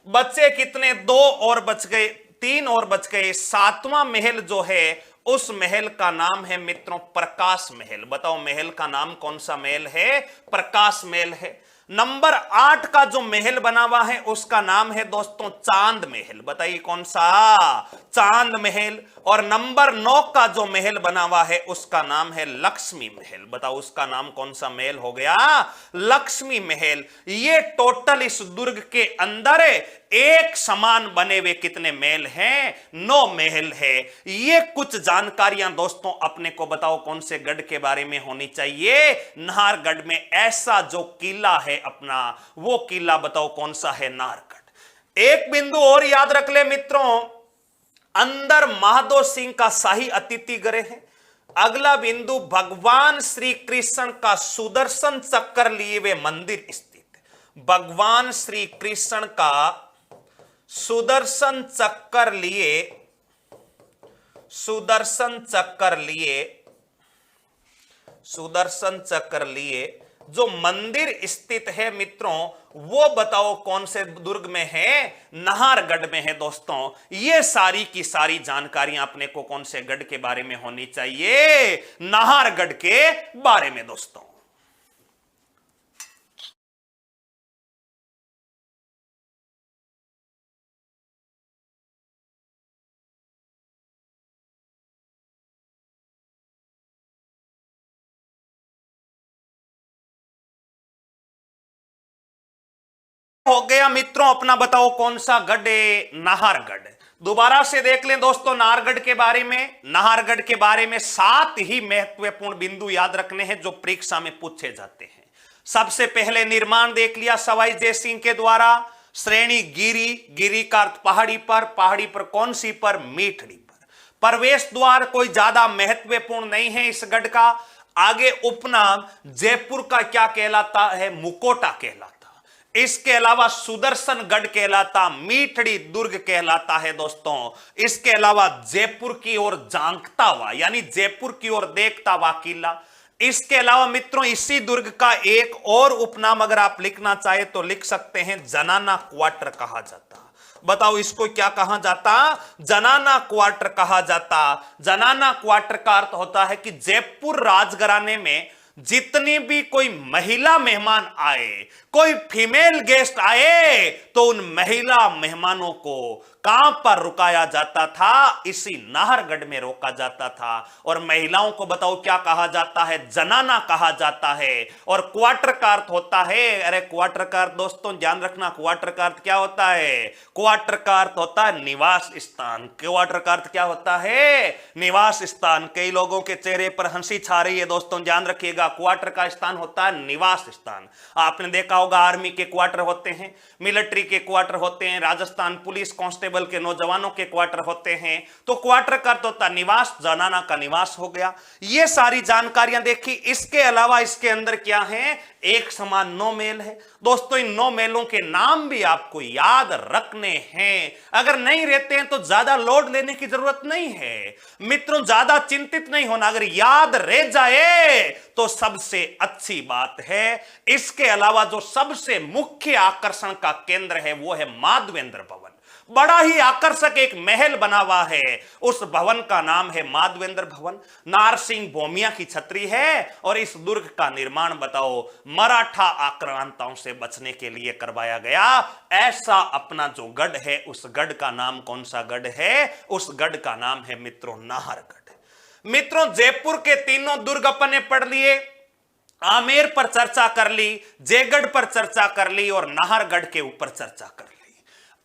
बच्चे कितने, 2 और बच गए, 3 और बच गए। 7वां महल जो है उस महल का नाम है मित्रों प्रकाश महल। बताओ महल का नाम कौन सा महल है? प्रकाश महल है। नंबर 8 का जो महल बना हुआ है उसका नाम है दोस्तों चांद महल। बताइए कौन सा? चांद महल। और नंबर 9 का जो महल बना हुआ है उसका नाम है लक्ष्मी महल। बताओ उसका नाम कौन सा महल हो गया? लक्ष्मी महल। ये टोटल इस दुर्ग के अंदर एक समान बने हुए कितने महल हैं? 9 महल है। ये कुछ जानकारियां दोस्तों अपने को बताओ कौन से गढ़ के बारे में होनी चाहिए? नाहरगढ़ में ऐसा जो किला है अपना, वो किला बताओ कौन सा है? नाहरगढ़। एक बिंदु और याद रख ले मित्रों, अंदर महादेव सिंह का शाही अतिथि गृह है। अगला बिंदु भगवान श्री कृष्ण का सुदर्शन चक्र लिए हुए मंदिर स्थित। भगवान श्री कृष्ण का सुदर्शन चक्र लिए, सुदर्शन चक्र लिए जो मंदिर स्थित है मित्रों, वो बताओ कौन से दुर्ग में है? नाहरगढ़ में है दोस्तों। ये सारी की सारी जानकारियां अपने को कौन से गढ़ के बारे में होनी चाहिए? नाहरगढ़ के बारे में दोस्तों। हो गया मित्रों अपना, बताओ कौन सा गढ़ है? नाहरगढ़। दोबारा से देख लें दोस्तों नाहरगढ़ के बारे में। नाहरगढ़ के बारे में 7 ही महत्वपूर्ण बिंदु याद रखने हैं जो परीक्षा में पूछे जाते हैं। सबसे पहले निर्माण देख लिया सवाई जय सिंह के द्वारा। श्रेणी गिरी, गिरी का अर्थ पहाड़ी पर, पहाड़ी पर कौन सी पर? मीठड़ी पर। प्रवेश द्वार कोई ज्यादा महत्वपूर्ण नहीं है इस गढ़ का। आगे उपनाम जयपुर का क्या कहलाता है? मुकोटा कहलाता। इसके अलावा सुदर्शन गढ़ कहलाता, मीठड़ी दुर्ग कहलाता है दोस्तों। इसके अलावा जयपुर की ओर झांकता हुआ यानी जयपुर की ओर देखता हुआ किला। इसके अलावा मित्रों इसी दुर्ग का एक और उपनाम अगर आप लिखना चाहे तो लिख सकते हैं, जनाना क्वार्टर कहा जाता। बताओ इसको क्या कहा जाता? जनाना क्वार्टर कहा जाता। जनाना क्वार्टर का अर्थ होता है कि जयपुर राजघराने में जितनी भी कोई महिला मेहमान आए, कोई फीमेल गेस्ट आए, तो उन महिला मेहमानों को कहां पर रुकाया जाता था? इसी नाहरगढ़ में रोका जाता था। और महिलाओं को बताओ क्या कहा जाता है? जनाना कहा जाता है। और क्वार्टर का अर्थ होता है, अरे क्वार्टर का अर्थ दोस्तों ध्यान रखना, क्वार्टर का अर्थ क्या होता है? क्वार्टर का अर्थ होता है निवास स्थान। क्वार्टर का अर्थ क्या होता है? निवास स्थान। कई लोगों के चेहरे पर हंसी छा रही है दोस्तों, ध्यान रखिएगा। क्वार्टर का स्थान होता है निवास स्थान। आपने देखा होगा आर्मी के क्वार्टर होते हैं, मिलिट्री के क्वार्टर होते हैं, राजस्थान पुलिस कांस्टेबल के नौजवानों के क्वार्टर होते हैं। तो क्वार्टर का अर्थ होता है निवास, जनाना का निवास हो गया। ये सारी जानकारियां देखी। इसके अलावा इसके अंदर क्या है? एक समान 9 महल है दोस्तों। इन 9 महलों के नाम भी आपको याद रखने हैं। अगर नहीं रहते हैं तो ज्यादा लोड लेने की जरूरत नहीं है मित्रों, ज्यादा चिंतित नहीं होना। अगर याद रह जाए तो सबसे अच्छी बात है। इसके अलावा जो सबसे मुख्य आकर्षण का केंद्र है वो है माधवेंद्र भवन। बड़ा ही आकर्षक एक महल बना हुआ है, उस भवन का नाम है माधवेंद्र भवन। नारसिंह भौमिया की छतरी है। और इस दुर्ग का निर्माण बताओ मराठा आक्रांताओं से बचने के लिए करवाया गया। ऐसा अपना जो गढ़ है, उस गढ़ का नाम कौन सा गढ़ है? उस गढ़ का नाम है मित्रों नाहरगढ़। मित्रों जयपुर के तीनों दुर्ग अपन ने पढ़ लिए। आमेर पर चर्चा कर ली, जयगढ़ पर चर्चा कर ली और नाहरगढ़ के ऊपर चर्चा कर ली।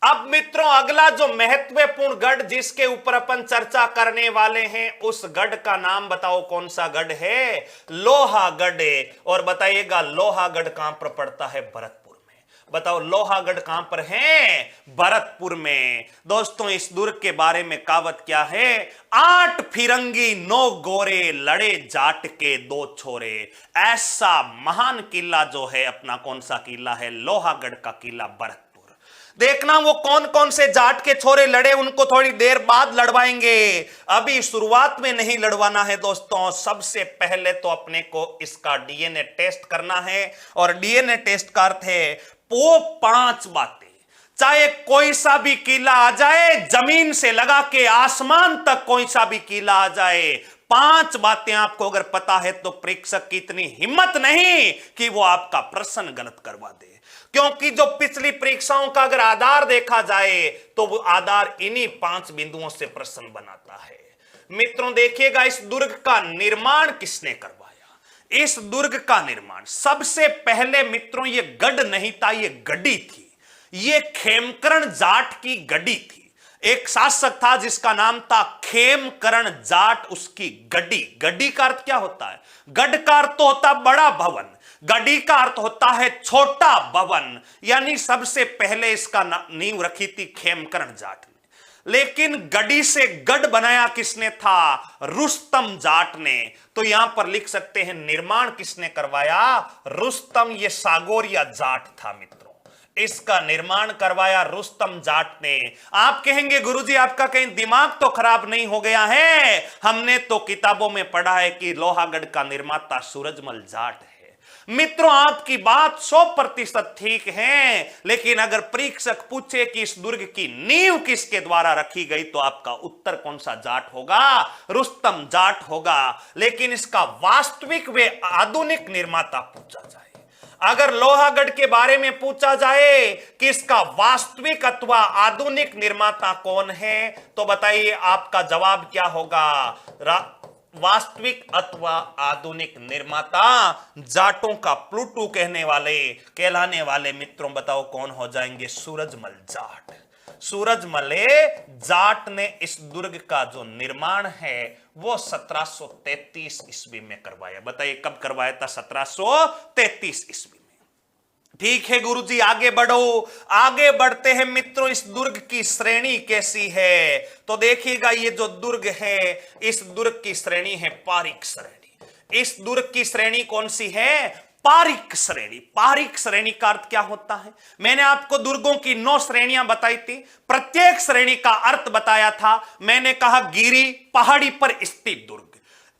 अब मित्रों अगला जो महत्वपूर्ण गढ़ जिसके ऊपर अपन चर्चा करने वाले हैं, उस गढ़ का नाम बताओ कौन सा गढ़ है? लोहागढ़। और बताइएगा लोहागढ़ कहां पर पड़ता है? भरतपुर में। बताओ लोहागढ़ कहां पर है? भरतपुर में। दोस्तों इस दुर्ग के बारे में कहावत क्या है? 8 फिरंगी 9 गोरे, लड़े जाट के 2 छोरे। ऐसा महान किला जो है अपना कौन सा किला है? लोहागढ़ का किला भरतपुर। देखना वो कौन कौन से जाट के छोरे लड़े, उनको थोड़ी देर बाद लड़वाएंगे, अभी शुरुआत में नहीं लड़वाना है दोस्तों। सबसे पहले तो अपने को इसका डीएनए टेस्ट करना है। और डीएनए टेस्ट का अर्थ है वो 5 बातें चाहे कोई सा भी किला आ जाए, जमीन से लगा के आसमान तक कोई सा भी किला आ जाए, 5 बातें आपको अगर पता है तो परीक्षक की इतनी हिम्मत नहीं कि वो आपका प्रश्न गलत करवा दे। क्योंकि जो पिछली परीक्षाओं का अगर आधार देखा जाए तो वो आधार इन्हीं 5 बिंदुओं से प्रश्न बनाता है। मित्रों देखिएगा, इस दुर्ग का निर्माण किसने करवाया? इस दुर्ग का निर्माण सबसे पहले मित्रों ये गढ़ नहीं था, ये गढ़ी थी। ये खेमकरण जाट की गढ़ी थी। एक शासक था जिसका नाम था खेमकरण जाट, उसकी गढ़ी। गढ़ी का अर्थ क्या होता है? गढ़ का अर्थ तो होता बड़ा भवन, गढ़ी का अर्थ होता है छोटा भवन। यानी सबसे पहले इसका नींव रखी थी खेमकरण जाट ने। लेकिन गढ़ी से गढ़ बनाया किसने था? रुस्तम जाट ने। तो यहां पर लिख सकते हैं निर्माण किसने करवाया? रुस्तम, ये सागोरिया जाट था मित्रों, इसका निर्माण करवाया रुस्तम जाट ने। आप कहेंगे गुरुजी आपका कहीं दिमाग तो खराब नहीं हो गया है? हमने तो किताबों में पढ़ा है कि लोहागढ़ का निर्माता सूरजमल जाट है। मित्रों आपकी बात 100% ठीक है, लेकिन अगर परीक्षक पूछे कि इस दुर्ग की नींव किसके द्वारा रखी गई तो आपका उत्तर कौन सा जाट होगा? रुस्तम जाट होगा। लेकिन इसका वास्तविक व आधुनिक निर्माता पूछा जाए, अगर लोहागढ़ के बारे में पूछा जाए कि इसका वास्तविक अथवा आधुनिक निर्माता कौन है, तो बताइए आपका जवाब क्या होगा? वास्तविक अथवा आधुनिक निर्माता जाटों का प्लूटू कहलाने वाले मित्रों बताओ कौन हो जाएंगे? सूरजमल जाट। सूरजमल जाट ने इस दुर्ग का जो निर्माण है वो 1733 ईस्वी में करवाया। बताइए कब करवाया था? 1733 ईस्वी में। ठीक है गुरुजी, आगे बढ़ो। आगे बढ़ते हैं मित्रों, इस दुर्ग की श्रेणी कैसी है? तो देखिएगा, ये जो दुर्ग है, इस दुर्ग की श्रेणी है पारीक श्रेणी। इस दुर्ग की श्रेणी कौन सी है? पारीक श्रेणी। पारीक श्रेणी का अर्थ क्या होता है? मैंने आपको दुर्गों की 9 श्रेणियां बताई थी, प्रत्येक श्रेणी का अर्थ बताया था। मैंने कहा गिरी, पहाड़ी पर स्थित दुर्ग।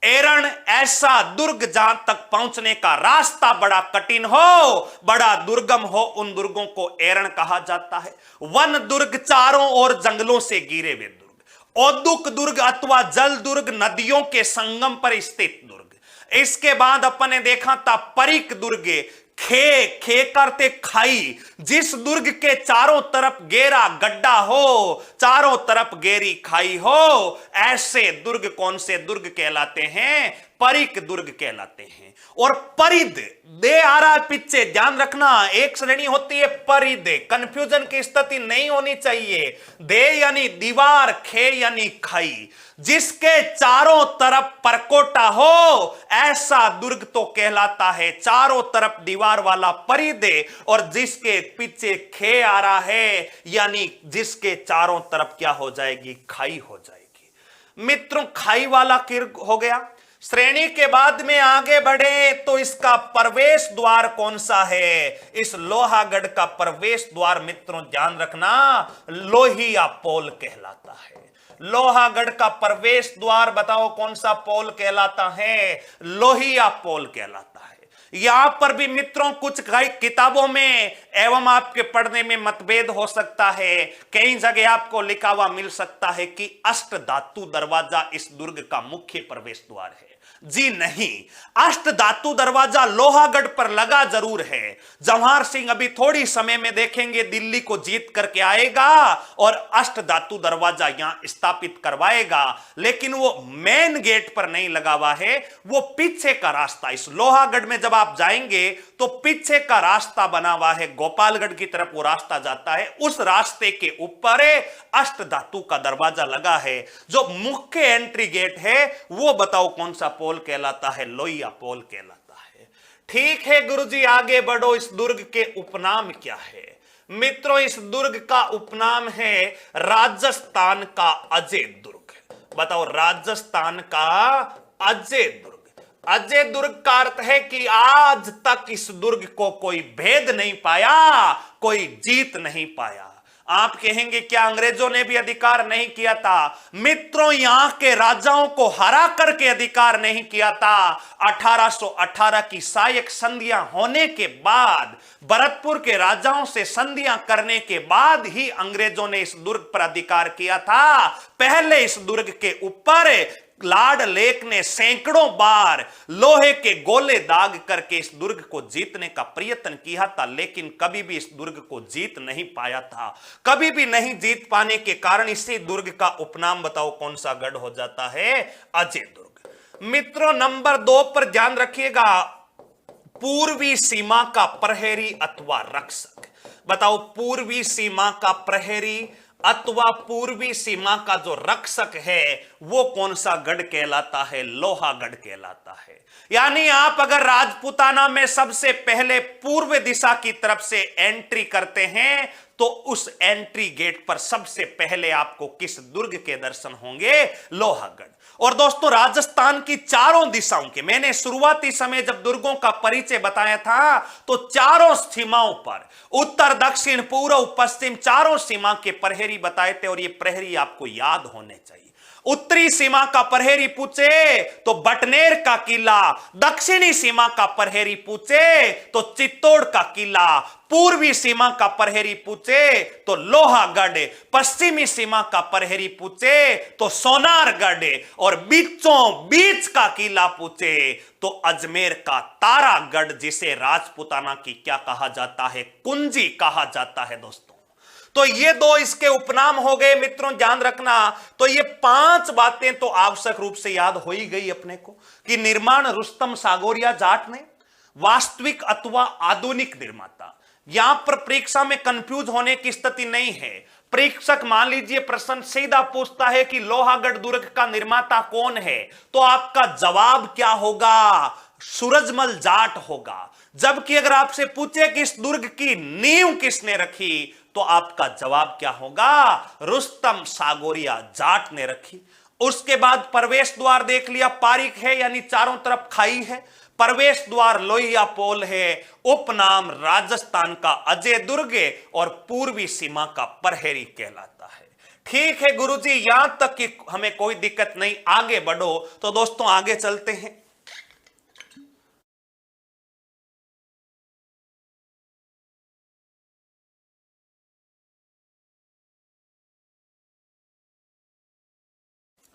एरण, ऐसा दुर्ग जहां तक पहुंचने का रास्ता बड़ा कठिन हो, बड़ा दुर्गम हो, उन दुर्गों को एरण कहा जाता है। वन दुर्ग, चारों ओर जंगलों से घिरे हुए दुर्ग। औदुक दुर्ग अथवा जल दुर्ग, नदियों के संगम पर स्थित दुर्ग। इसके बाद अपन ने देखा था परिक दुर्ग। खे करते खाई, जिस दुर्ग के चारों तरफ गहरा गड्ढा हो, चारों तरफ गहरी खाई हो, ऐसे दुर्ग कौन से दुर्ग कहलाते हैं? परिक दुर्ग कहलाते हैं। और परिद, दे आ रहा है पीछे, ध्यान रखना, एक श्रेणी होती है परिद, कंफ्यूजन की स्थिति नहीं होनी चाहिए। दे यानी दीवार, खे यानी खाई, जिसके चारों तरफ परकोटा हो, ऐसा दुर्ग तो कहलाता है चारों तरफ दीवार वाला परिद। और जिसके पीछे खे आ रहा है, यानी जिसके चारों तरफ क्या हो जाएगी? खाई हो जाएगी। मित्रों खाई वाला किर्ग हो गया। श्रेणी के बाद में आगे बढ़े तो इसका प्रवेश द्वार कौन सा है? इस लोहागढ़ का प्रवेश द्वार मित्रों ध्यान रखना, लोहिया पोल कहलाता है। लोहागढ़ का प्रवेश द्वार बताओ कौन सा पोल कहलाता है? लोहिया पोल कहलाता है। यहां पर भी मित्रों कुछ किताबों में एवं आपके पढ़ने में मतभेद हो सकता है। कई जगह आपको लिखा हुआ मिल सकता है कि अष्ट धातु दरवाजा इस दुर्ग का मुख्य प्रवेश द्वार है। जी नहीं, अष्ट धातु दरवाजा लोहागढ़ पर लगा जरूर है। जवाहर सिंह अभी थोड़ी समय में देखेंगे दिल्ली को जीत करके आएगा और अष्ट धातु दरवाजा यहां स्थापित करवाएगा, लेकिन वो मेन गेट पर नहीं लगा हुआ है, वो पीछे का रास्ता। इस लोहागढ़ में जब आप जाएंगे तो पीछे का रास्ता बना हुआ है, गोपालगढ़ की तरफ वो रास्ता जाता है, उस रास्ते के ऊपर अष्ट धातु का दरवाजा लगा है। जो मुख्य एंट्री गेट है वो बताओ कौन सा पोल कहलाता है? लोहिया पोल कहलाता है। ठीक है गुरुजी, आगे बढ़ो। इस दुर्ग के उपनाम क्या है? मित्रों इस दुर्ग का उपनाम है राजस्थान का अजय दुर्ग। बताओ, राजस्थान का अजय दुर्ग। अजय दुर्ग का अर्थ है कि आज तक इस दुर्ग को कोई भेद नहीं पाया, कोई जीत नहीं पाया। आप कहेंगे क्या अंग्रेजों ने भी अधिकार नहीं किया था? मित्रों, यहां के राजाओं को हरा करके अधिकार नहीं किया था। 1818 की सहायक संधियां होने के बाद, भरतपुर के राजाओं से संधियां करने के बाद ही अंग्रेजों ने इस दुर्ग पर अधिकार किया था। पहले इस दुर्ग के ऊपर लॉर्ड लेक ने सैकड़ों बार लोहे के गोले दाग करके इस दुर्ग को जीतने का प्रयत्न किया था, लेकिन कभी भी इस दुर्ग को जीत नहीं पाया था। कभी भी नहीं जीत पाने के कारण इसी दुर्ग का उपनाम बताओ कौन सा गढ़ हो जाता है? अजय दुर्ग। मित्रों, नंबर 2 पर ध्यान रखिएगा, पूर्वी सीमा का प्रहरी अथवा रक्षक। बताओ, पूर्वी सीमा का प्रहरी अथवा पूर्वी सीमा का जो रक्षक है वो कौन सा गढ़ कहलाता है? लोहागढ़ कहलाता है। यानी आप अगर राजपूताना में सबसे पहले पूर्व दिशा की तरफ से एंट्री करते हैं तो उस एंट्री गेट पर सबसे पहले आपको किस दुर्ग के दर्शन होंगे? लोहागढ़। और दोस्तों, राजस्थान की चारों दिशाओं के, मैंने शुरुआती समय जब दुर्गों का परिचय बताया था तो चारों सीमाओं पर, उत्तर, दक्षिण, पूर्व, पश्चिम, चारों सीमा के प्रहरी बताए थे और ये प्रहरी आपको याद होने चाहिए। उत्तरी सीमा का प्रहरी पूछे तो बटनेर का किला, दक्षिणी सीमा का प्रहरी पूछे तो चित्तौड़ का किला, पूर्वी सीमा का प्रहरी पूछे तो लोहागढ़, पश्चिमी सीमा का प्रहरी पूछे तो सोनारगढ़ और बीचों बीच का किला पूछे तो अजमेर का तारागढ़, जिसे राजपूताना की क्या कहा जाता है? कुंजी कहा जाता है। दोस्तों, तो ये 2 इसके उपनाम हो गए। मित्रों, ध्यान रखना, तो ये 5 बातें तो आवश्यक रूप से याद हो ही गई अपने को कि निर्माण रुस्तम सागोरिया जाट ने, वास्तविक अथवा आधुनिक निर्माता। यहां पर परीक्षा में कंफ्यूज होने की स्थिति नहीं है। परीक्षक मान लीजिए प्रश्न सीधा पूछता है कि लोहागढ़ दुर्ग का निर्माता कौन है, तो आपका जवाब क्या होगा? सूरजमल जाट होगा। जबकि अगर आपसे पूछे कि इस दुर्ग की नींव किसने रखी तो आपका जवाब क्या होगा? रुस्तम सागोरिया जाट ने रखी। उसके बाद प्रवेश द्वार देख लिया, पारिक है यानी चारों तरफ खाई है। प्रवेश द्वार लोहिया पोल है। उपनाम राजस्थान का अजय दुर्ग और पूर्वी सीमा का प्रहरी कहलाता है। ठीक है गुरुजी, यहां तक कि हमें कोई दिक्कत नहीं, आगे बढ़ो। तो दोस्तों, आगे चलते हैं।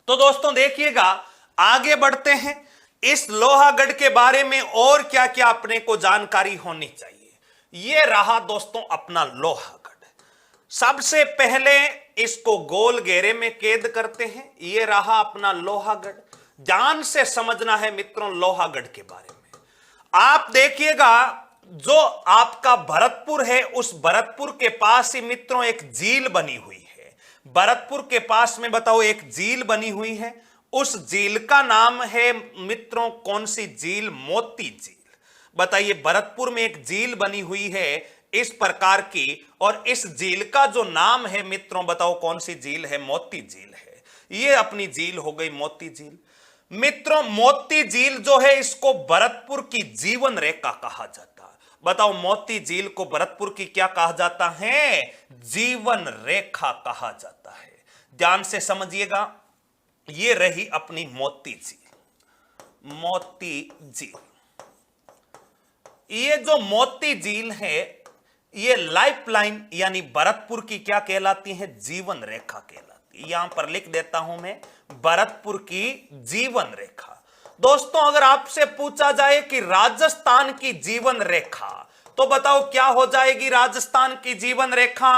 तो दोस्तों देखिएगा, आगे बढ़ते हैं। इस लोहागढ़ के बारे में और क्या क्या अपने को जानकारी होनी चाहिए। यह रहा दोस्तों अपना लोहागढ़। सबसे पहले इसको गोल घेरे में कैद करते हैं। यह रहा अपना लोहागढ़। ध्यान से समझना है मित्रों लोहागढ़ के बारे में। आप देखिएगा, जो आपका भरतपुर है, उस भरतपुर के पास ही मित्रों एक झील बनी हुई है। भरतपुर के पास में बताओ एक झील बनी हुई है। उस झील का नाम है मित्रों कौन सी झील? मोती झील। बताइए, भरतपुर में एक झील बनी हुई है इस प्रकार की, और इस झील का जो नाम है मित्रों बताओ कौन सी झील है? मोती झील है। ये अपनी झील हो गई मोती झील। मित्रों, मोती झील जो है इसको भरतपुर की जीवन रेखा कहा जाता है। बताओ, मोती झील को भरतपुर की क्या कहा जाता है? जीवन रेखा कहा जाता है। ध्यान से समझिएगा, ये रही अपनी मोती झील। मोती झील, ये जो मोती झील है ये लाइफलाइन यानी भरतपुर की क्या कहलाती है? जीवन रेखा कहलाती है। यहां पर लिख देता हूं मैं, भरतपुर की जीवन रेखा। दोस्तों, अगर आपसे पूछा जाए कि राजस्थान की जीवन रेखा, तो बताओ क्या हो जाएगी राजस्थान की जीवन रेखा?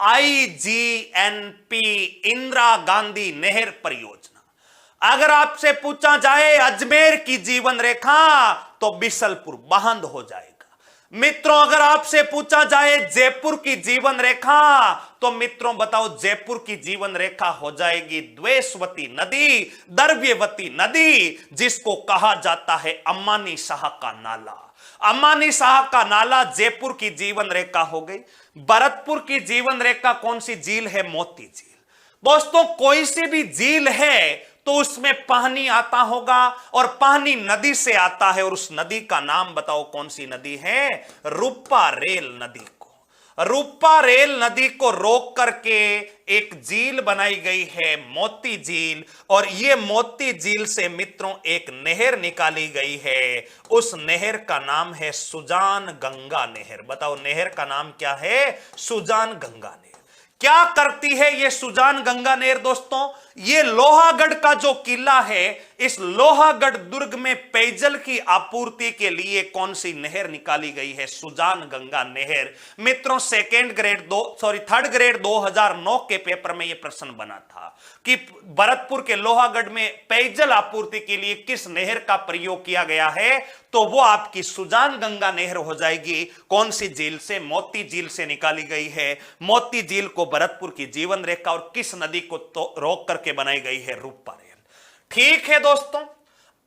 IGNP, इंदिरा गांधी नहर परियोजना। अगर आपसे पूछा जाए अजमेर की जीवन रेखा तो बिसलपुर बांध हो जाएगा। मित्रों, अगर आपसे पूछा जाए जयपुर की जीवन रेखा तो मित्रों बताओ जयपुर की जीवन रेखा हो जाएगी द्वेषवती नदी, द्रव्यवती नदी, जिसको कहा जाता है अम्मानी शाह का नाला। अम्मानी शाह का नाला जयपुर की जीवन रेखा हो गई। भरतपुर की जीवन रेखा कौन सी झील है? मोती झील। दोस्तों, कोई सी भी झील है तो उसमें पानी आता होगा और पानी नदी से आता है, और उस नदी का नाम बताओ कौन सी नदी है? रूपा रेल नदी को। रूपा रेल नदी को रोक करके एक झील बनाई गई है, मोती झील, और ये मोती झील से मित्रों एक नहर निकाली गई है। उस नहर का नाम है सुजान गंगा नहर। बताओ नहर का नाम क्या है? सुजान गंगा नहर। क्या करती है ये सुजान गंगा नहर दोस्तों? ये लोहागढ़ का जो किला है, इस लोहागढ़ दुर्ग में पेयजल की आपूर्ति के लिए कौन सी नहर निकाली गई है? सुजान गंगा नहर। मित्रों थर्ड ग्रेड 2009 के पेपर में यह प्रश्न बना था कि भरतपुर के लोहागढ़ में पेयजल आपूर्ति के लिए किस नहर का प्रयोग किया गया है? तो वो आपकी सुजान गंगा नहर हो जाएगी। कौन सी झील से? मोती झील से निकाली गई है। मोती झील को भरतपुर की जीवन रेखा और किस नदी को तो रोक करके बनाई गई है? रूपा रेल। ठीक है दोस्तों,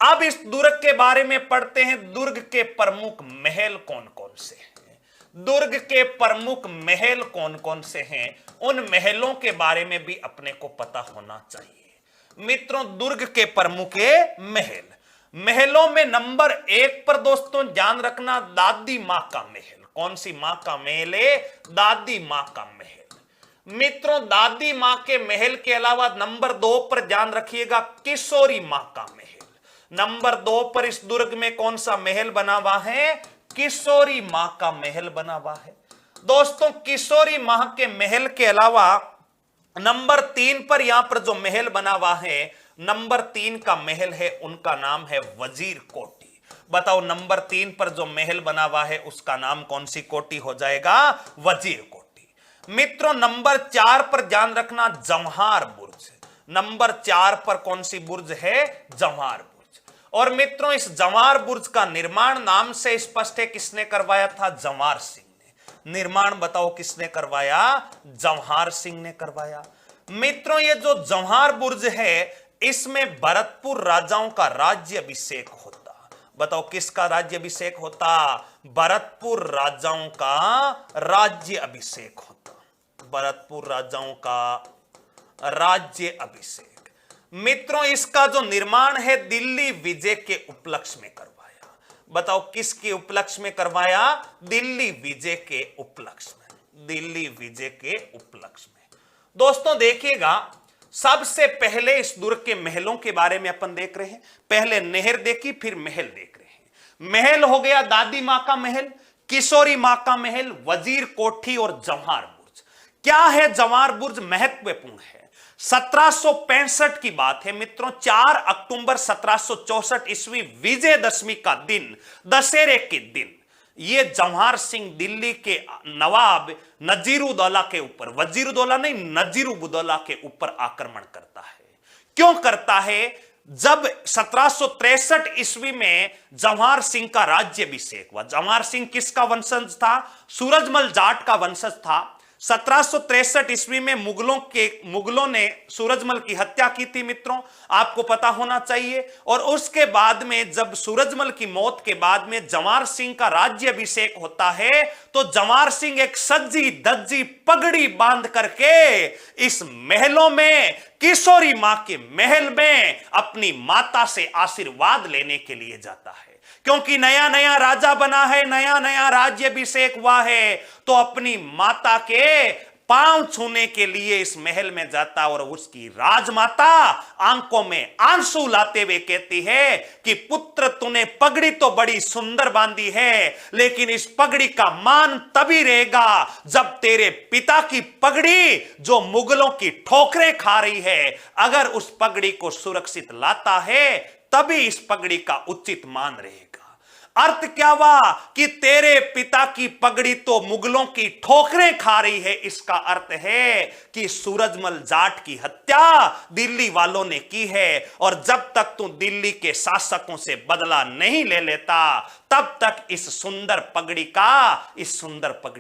अब इस दुर्ग के बारे में पढ़ते हैं। दुर्ग के प्रमुख महल कौन कौन से हैं? दुर्ग के प्रमुख महल कौन कौन से हैं? उन महलों के बारे में भी अपने को पता होना चाहिए। मित्रों दुर्ग के प्रमुख महल, महलों में नंबर 1 पर दोस्तों ध्यान रखना दादी मां का महल। कौन सी मां का महल है? दादी मां का महल। मित्रों दादी मां के महल के अलावा नंबर 2 पर ध्यान रखिएगा किशोरी मां का महल। नंबर 2 पर इस दुर्ग में कौन सा महल बना हुआ है? किशोरी मां का महल बना हुआ है। दोस्तों किशोरी मां के महल के अलावा नंबर 3 पर यहां पर जो महल बना हुआ है, नंबर 3 का महल है, उनका नाम है वजीर कोठी। बताओ नंबर 3 पर जो महल बना हुआ है उसका नाम कौन सी कोठी हो जाएगा? वजीर कोठी। मित्रों नंबर 4 पर ध्यान रखना जवाहर बुर्ज। नंबर 4 पर कौन सी बुर्ज है? जवाहर बुर्ज। और मित्रों इस जवाहर बुर्ज का निर्माण नाम से स्पष्ट है किसने करवाया था? जवाहर सिंह ने। निर्माण बताओ किसने करवाया? जवाहर सिंह ने करवाया। मित्रों ये जो जवाहर बुर्ज है इसमें भरतपुर राजाओं का राज्य अभिषेक होता। बताओ किसका राज्य अभिषेक होता? भरतपुर राजाओं का राज्य अभिषेक होता। भरतपुर राजाओं का राज्य अभिषेक। मित्रों इसका जो निर्माण है दिल्ली विजय के उपलक्ष्य में करवाया। बताओ किसके उपलक्ष्य में करवाया? दिल्ली विजय के उपलक्ष्य में। दिल्ली विजय के उपलक्ष्य में। दोस्तों देखिएगा सबसे पहले इस दुर्ग के महलों के बारे में अपन देख रहे हैं। पहले नहर देखी, फिर महल देख रहे हैं। महल हो गया दादी मां का महल, किशोरी मां का महल, वजीर कोठी और जवाहर बुर्ज। क्या है जवाहर बुर्ज? महत्वपूर्ण है। 1765 की बात है मित्रों, 4 अक्टूबर 1764 ईस्वी विजयदशमी का दिन, दशहरे के दिन, ये जवाहर सिंह दिल्ली के नवाब नजीरुद्दौला के ऊपर, वजीरुद्दौला नहीं नजीरुद्दौला के ऊपर आक्रमण करता है। क्यों करता है? जब 1763 ईस्वी में जवाहर सिंह का राज्याभिषेक हुआ। जवाहर सिंह किसका वंशज था? सूरजमल जाट का वंशज था। 1763 ईस्वी में मुगलों ने सूरजमल की हत्या की थी मित्रों, आपको पता होना चाहिए। और उसके बाद में जब सूरजमल की मौत के बाद में जवाहर सिंह का राज्याभिषेक होता है तो जवाहर सिंह एक सज्जी धज्जी पगड़ी बांध करके इस महलों में, किशोरी मां के महल में अपनी माता से आशीर्वाद लेने के लिए जाता है। क्योंकि नया नया राजा बना है, नया नया राज्याभिषेक हुआ है, तो अपनी माता के पांव छूने के लिए इस महल में जाता और उसकी राजमाता आंखों में आंसू लाते हुए कहती है कि पुत्र तूने पगड़ी तो बड़ी सुंदर बांधी है, लेकिन इस पगड़ी का मान तभी रहेगा जब तेरे पिता की पगड़ी जो मुगलों की ठोकरें खा रही है, अगर उस पगड़ी को सुरक्षित लाता है तभी इस पगड़ी का उचित मान रहेगा। अर्थ क्या हुआ कि तेरे पिता की पगड़ी तो मुगलों की ठोकरें खा रही है। इसका अर्थ है कि सूरजमल जाट की हत्या दिल्ली वालों ने की है, और जब तक तू दिल्ली के शासकों से बदला नहीं ले लेता तब तक इस सुंदर पगड़ी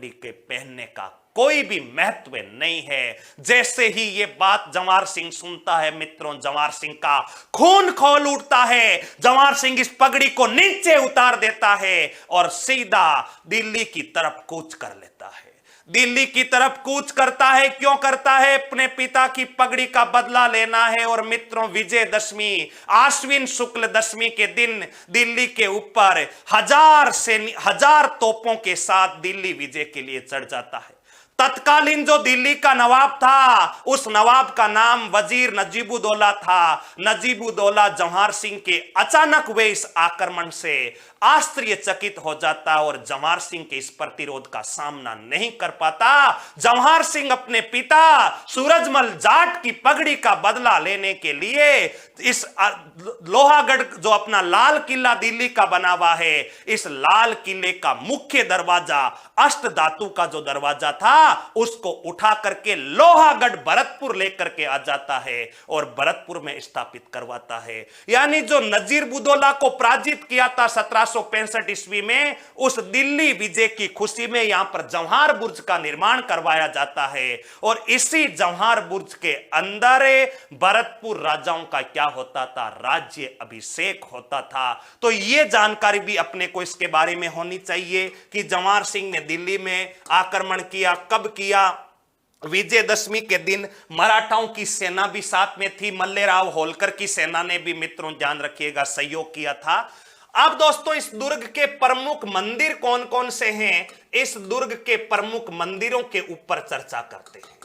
के पहनने का कोई भी महत्व नहीं है। जैसे ही ये बात जवाहर सिंह सुनता है मित्रों, जवाहर सिंह का खून खौल उठता है। जवाहर सिंह इस पगड़ी को नीचे उतार देता है और सीधा दिल्ली की तरफ कूच कर लेता है। दिल्ली की तरफ कूच करता है। क्यों करता है? अपने पिता की पगड़ी का बदला लेना है। और मित्रों विजयदशमी, आश्विन शुक्ल दशमी के दिन दिल्ली के ऊपर 1000 तोपों के साथ दिल्ली विजय के लिए चढ़ जाता है। तत्कालीन जो दिल्ली का नवाब था, उस नवाब का नाम वजीर नजीबुद्दौला था। नजीबुद्दौला जवाहर सिंह के अचानक हुए इस आक्रमण से आश्चर्यचकित हो जाता और जवाहर सिंह के इस प्रतिरोध का सामना नहीं कर पाता। जवाहर सिंह अपने पिता सूरजमल जाट की पगड़ी का बदला लेने के लिए इस लोहागढ़, जो अपना लाल किला दिल्ली का बना हुआ है, इस लाल किले का मुख्य दरवाजा, अष्ट धातु का जो दरवाजा था, उसको उठा करके लोहागढ़ भरतपुर लेकर के आ जाता है और भरतपुर में स्थापित करवाता है। यानी जो नजीबुद्दौला को पराजित किया था 1765 ईस्वी में, उस दिल्ली विजय की खुशी में यहां पर जवाहर बुर्ज का निर्माण करवाया जाता है और इसी जवाहर बुर्ज के अंदर भरतपुर राजाओं का क्या होता था, राज्य अभिषेक होता था। तो यह जानकारी भी अपने को इसके बारे में होनी चाहिए कि जवाहर सिंह ने दिल्ली में आक्रमण किया, कब किया। विजयदशमी के दिन मराठाओं की सेना भी साथ में थी, मल्लेराव होलकर की सेना ने भी, मित्रों ध्यान रखिएगा, सहयोग किया था। अब दोस्तों इस दुर्ग के प्रमुख मंदिर कौन कौन से हैं, इस दुर्ग के प्रमुख मंदिरों के ऊपर चर्चा करते हैं।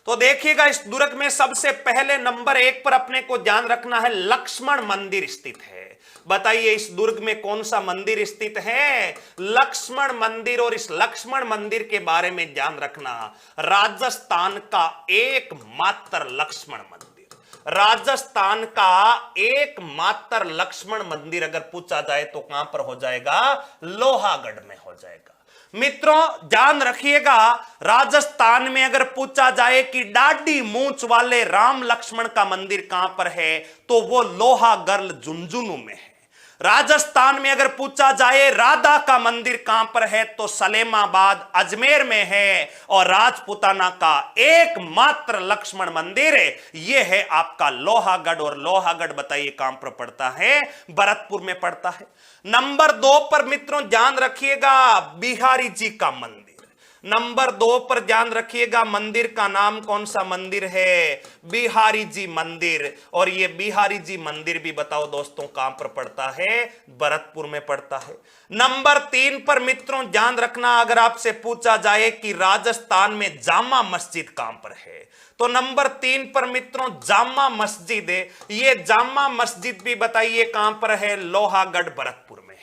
तो देखिएगा, इस दुर्ग में सबसे पहले नंबर 1 पर अपने को ध्यान रखना है, लक्ष्मण मंदिर स्थित है। बताइए इस दुर्ग में कौन सा मंदिर स्थित है, लक्ष्मण मंदिर। और इस लक्ष्मण मंदिर के बारे में ध्यान रखना, राजस्थान का एकमात्र लक्ष्मण मंदिर, राजस्थान का एकमात्र लक्ष्मण मंदिर अगर पूछा जाए तो कहां पर हो जाएगा, लोहागढ़ में हो जाएगा। मित्रों ध्यान रखिएगा, राजस्थान में अगर पूछा जाए कि डाडी मूंछ वाले राम लक्ष्मण का मंदिर कहां पर है, तो वो लोहागढ़ झुंझुनू में है। राजस्थान में अगर पूछा जाए राधा का मंदिर कहां पर है, तो सलेमाबाद अजमेर में है। और राजपूताना का एकमात्र लक्ष्मण मंदिर यह है आपका लोहागढ़। और लोहागढ़ बताइए कहां पर पड़ता है, भरतपुर में पड़ता है। नंबर 2 पर मित्रों ध्यान रखिएगा, बिहारी जी का मंदिर। नंबर 2 पर ध्यान रखिएगा, मंदिर का नाम कौन सा मंदिर है, बिहारी जी मंदिर। और ये बिहारी जी मंदिर भी बताओ दोस्तों कहां पर पड़ता है, भरतपुर में पड़ता है। नंबर 3 पर मित्रों ध्यान रखना, अगर आपसे पूछा जाए कि राजस्थान में जामा मस्जिद कहां पर है, तो नंबर 3 पर मित्रों जामा मस्जिद है। ये जामा मस्जिद भी बताइए कहां पर है, लोहागढ़ भरतपुर में है।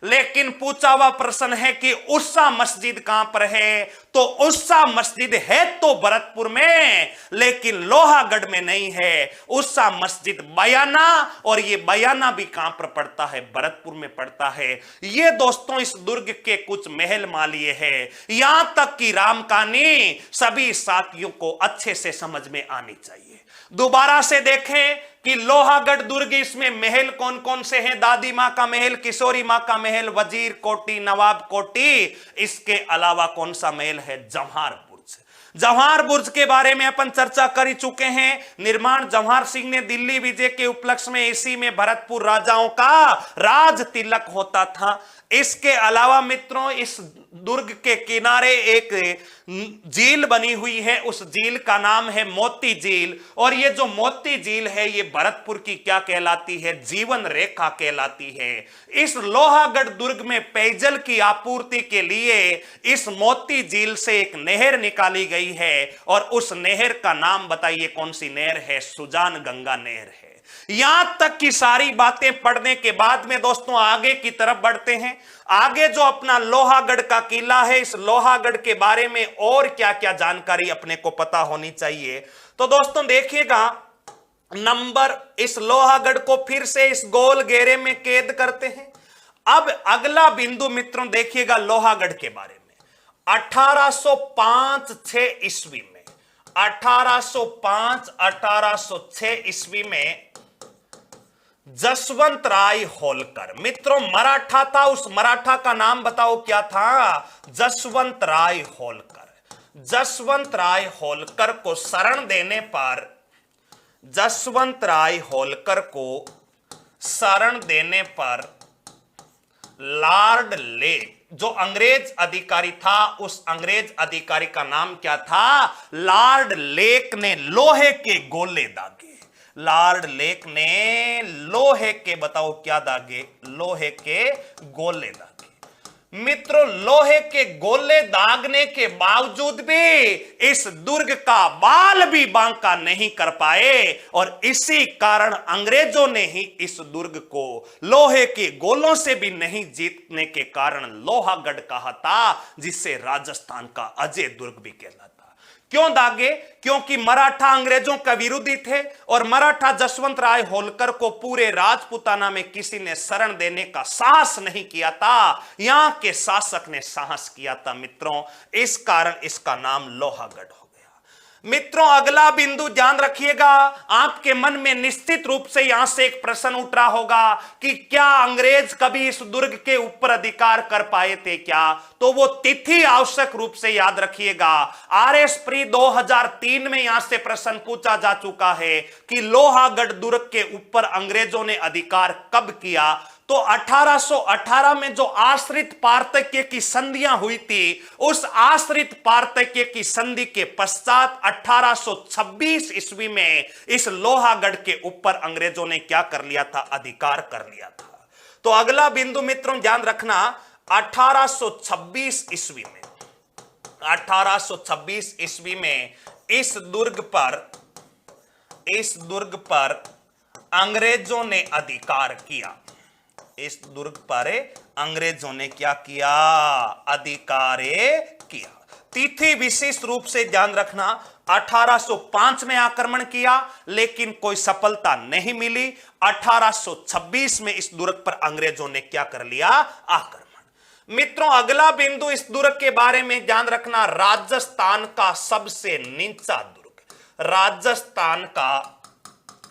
लेकिन पूछा हुआ प्रश्न है कि उस्सा मस्जिद कहां पर है, तो उस्सा मस्जिद है तो भरतपुर में, लेकिन लोहागढ़ में नहीं है। उस्सा मस्जिद बयाना, और ये बयाना भी कहां पर पड़ता है, भरतपुर में पड़ता है। ये दोस्तों इस दुर्ग के कुछ महल मालिये है। यहां तक कि राम कहानी सभी साथियों को अच्छे से समझ में आनी चाहिए। दोबारा से देखें कि लोहागढ़ दुर्ग, इसमें महल कौन कौन से हैं, दादी मां का महल, किशोरी मां का महल, वजीर कोठी, नवाब कोठी। इसके अलावा कौन सा महल है, जवाहर बुर्ज। जवाहर बुर्ज के बारे में अपन चर्चा कर ही चुके हैं। निर्माण जवाहर सिंह ने दिल्ली विजय के उपलक्ष्य में, इसी में भरतपुर राजाओं का राज तिलक होता था। इसके अलावा मित्रों इस दुर्ग के किनारे एक झील बनी हुई है, उस झील का नाम है मोती झील। और ये जो मोती झील है ये भरतपुर की क्या कहलाती है, जीवन रेखा कहलाती है। इस लोहागढ़ दुर्ग में पेयजल की आपूर्ति के लिए इस मोती झील से एक नहर निकाली गई है, और उस नहर का नाम बताइए कौन सी नहर है, सुजान गंगा नहर है। यहां तक की सारी बातें पढ़ने के बाद में दोस्तों आगे की तरफ बढ़ते हैं। आगे जो अपना लोहागढ़ का किला है, इस लोहागढ़ के बारे में और क्या क्या जानकारी अपने को पता होनी चाहिए। तो दोस्तों देखिएगा, नंबर इस लोहागढ़ को फिर से इस गोल घेरे में कैद करते हैं। अब अगला बिंदु मित्रों देखिएगा लोहागढ़ के बारे में। 1805-6 ईस्वी में, 1805-1806 ईस्वी में जसवंत राय होलकर, मित्रों मराठा था, उस मराठा का नाम बताओ क्या था, जसवंत राय होलकर। जसवंत राय होलकर को शरण देने पर, जसवंत राय होलकर को शरण देने पर लॉर्ड लेक, जो अंग्रेज अधिकारी था, उस अंग्रेज अधिकारी का नाम क्या था, लॉर्ड लेक ने लोहे के गोले दागे। लॉर्ड लेक ने लोहे के, बताओ क्या दागे, लोहे के गोले दागे। मित्रों, लोहे के गोले दागने के बावजूद भी इस दुर्ग का बाल भी बांका नहीं कर पाए और इसी कारण अंग्रेजों ने ही इस दुर्ग को लोहे के गोलों से भी नहीं जीतने के कारण लोहागढ़ कहा था, जिसे राजस्थान का अजय दुर्ग भी कहलाता। क्यों दागे? क्योंकि मराठा अंग्रेजों का विरोधी थे और मराठा जसवंत राय होलकर को पूरे राजपूताना में किसी ने शरण देने का साहस नहीं किया था, यहां के शासक ने साहस किया था मित्रों, इस कारण इसका नाम लोहागढ़ हो गया। मित्रों, अगला बिंदु ध्यान रखिएगा, आपके मन में निश्चित रूप से यहां से एक प्रश्न उठ रहा होगा कि क्या अंग्रेज कभी इस दुर्ग के ऊपर अधिकार कर पाए थे क्या? तो वो तिथि आवश्यक रूप से याद रखिएगा। आरएस प्री 2003 में यहां से प्रश्न पूछा जा चुका है कि लोहागढ़ दुर्ग के ऊपर अंग्रेजों ने अधिकार कब किया। तो 1818 में जो आश्रित पार्थक्य की संधियां हुई थी, उस आश्रित पार्थक्य की संधि के पश्चात 1826 ईस्वी में इस लोहागढ़ के ऊपर अंग्रेजों ने क्या कर लिया था? अधिकार कर लिया था। तो अगला बिंदु मित्रों ध्यान रखना, 1826 ईस्वी में 1826 ईस्वी में इस दुर्ग पर अंग्रेजों ने अधिकार किया। इस दुर्ग पर अंग्रेजों ने क्या किया? अधिकार किया। तिथि विशेष रूप से ध्यान रखना, 1805 में आक्रमण किया लेकिन कोई सफलता नहीं मिली। 1826 में इस दुर्ग पर अंग्रेजों ने क्या कर लिया? आक्रमण। मित्रों, अगला बिंदु इस दुर्ग के बारे में ध्यान रखना, राजस्थान का सबसे नीचा दुर्ग। राजस्थान का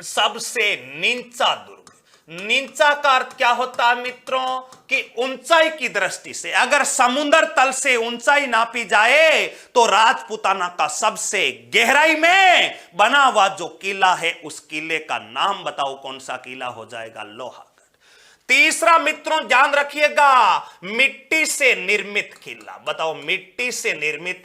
सबसे नीचा दुर्ग। नीचा का अर्थ क्या होता है मित्रों? कि ऊंचाई की दृष्टि से अगर समुद्र तल से ऊंचाई नापी जाए तो राजपूताना का सबसे गहराई में बना हुआ जो किला है, उस किले का नाम बताओ, कौन सा किला हो जाएगा? लोहागढ़। तीसरा मित्रों ध्यान रखिएगा, मिट्टी से निर्मित किला। बताओ, मिट्टी से निर्मित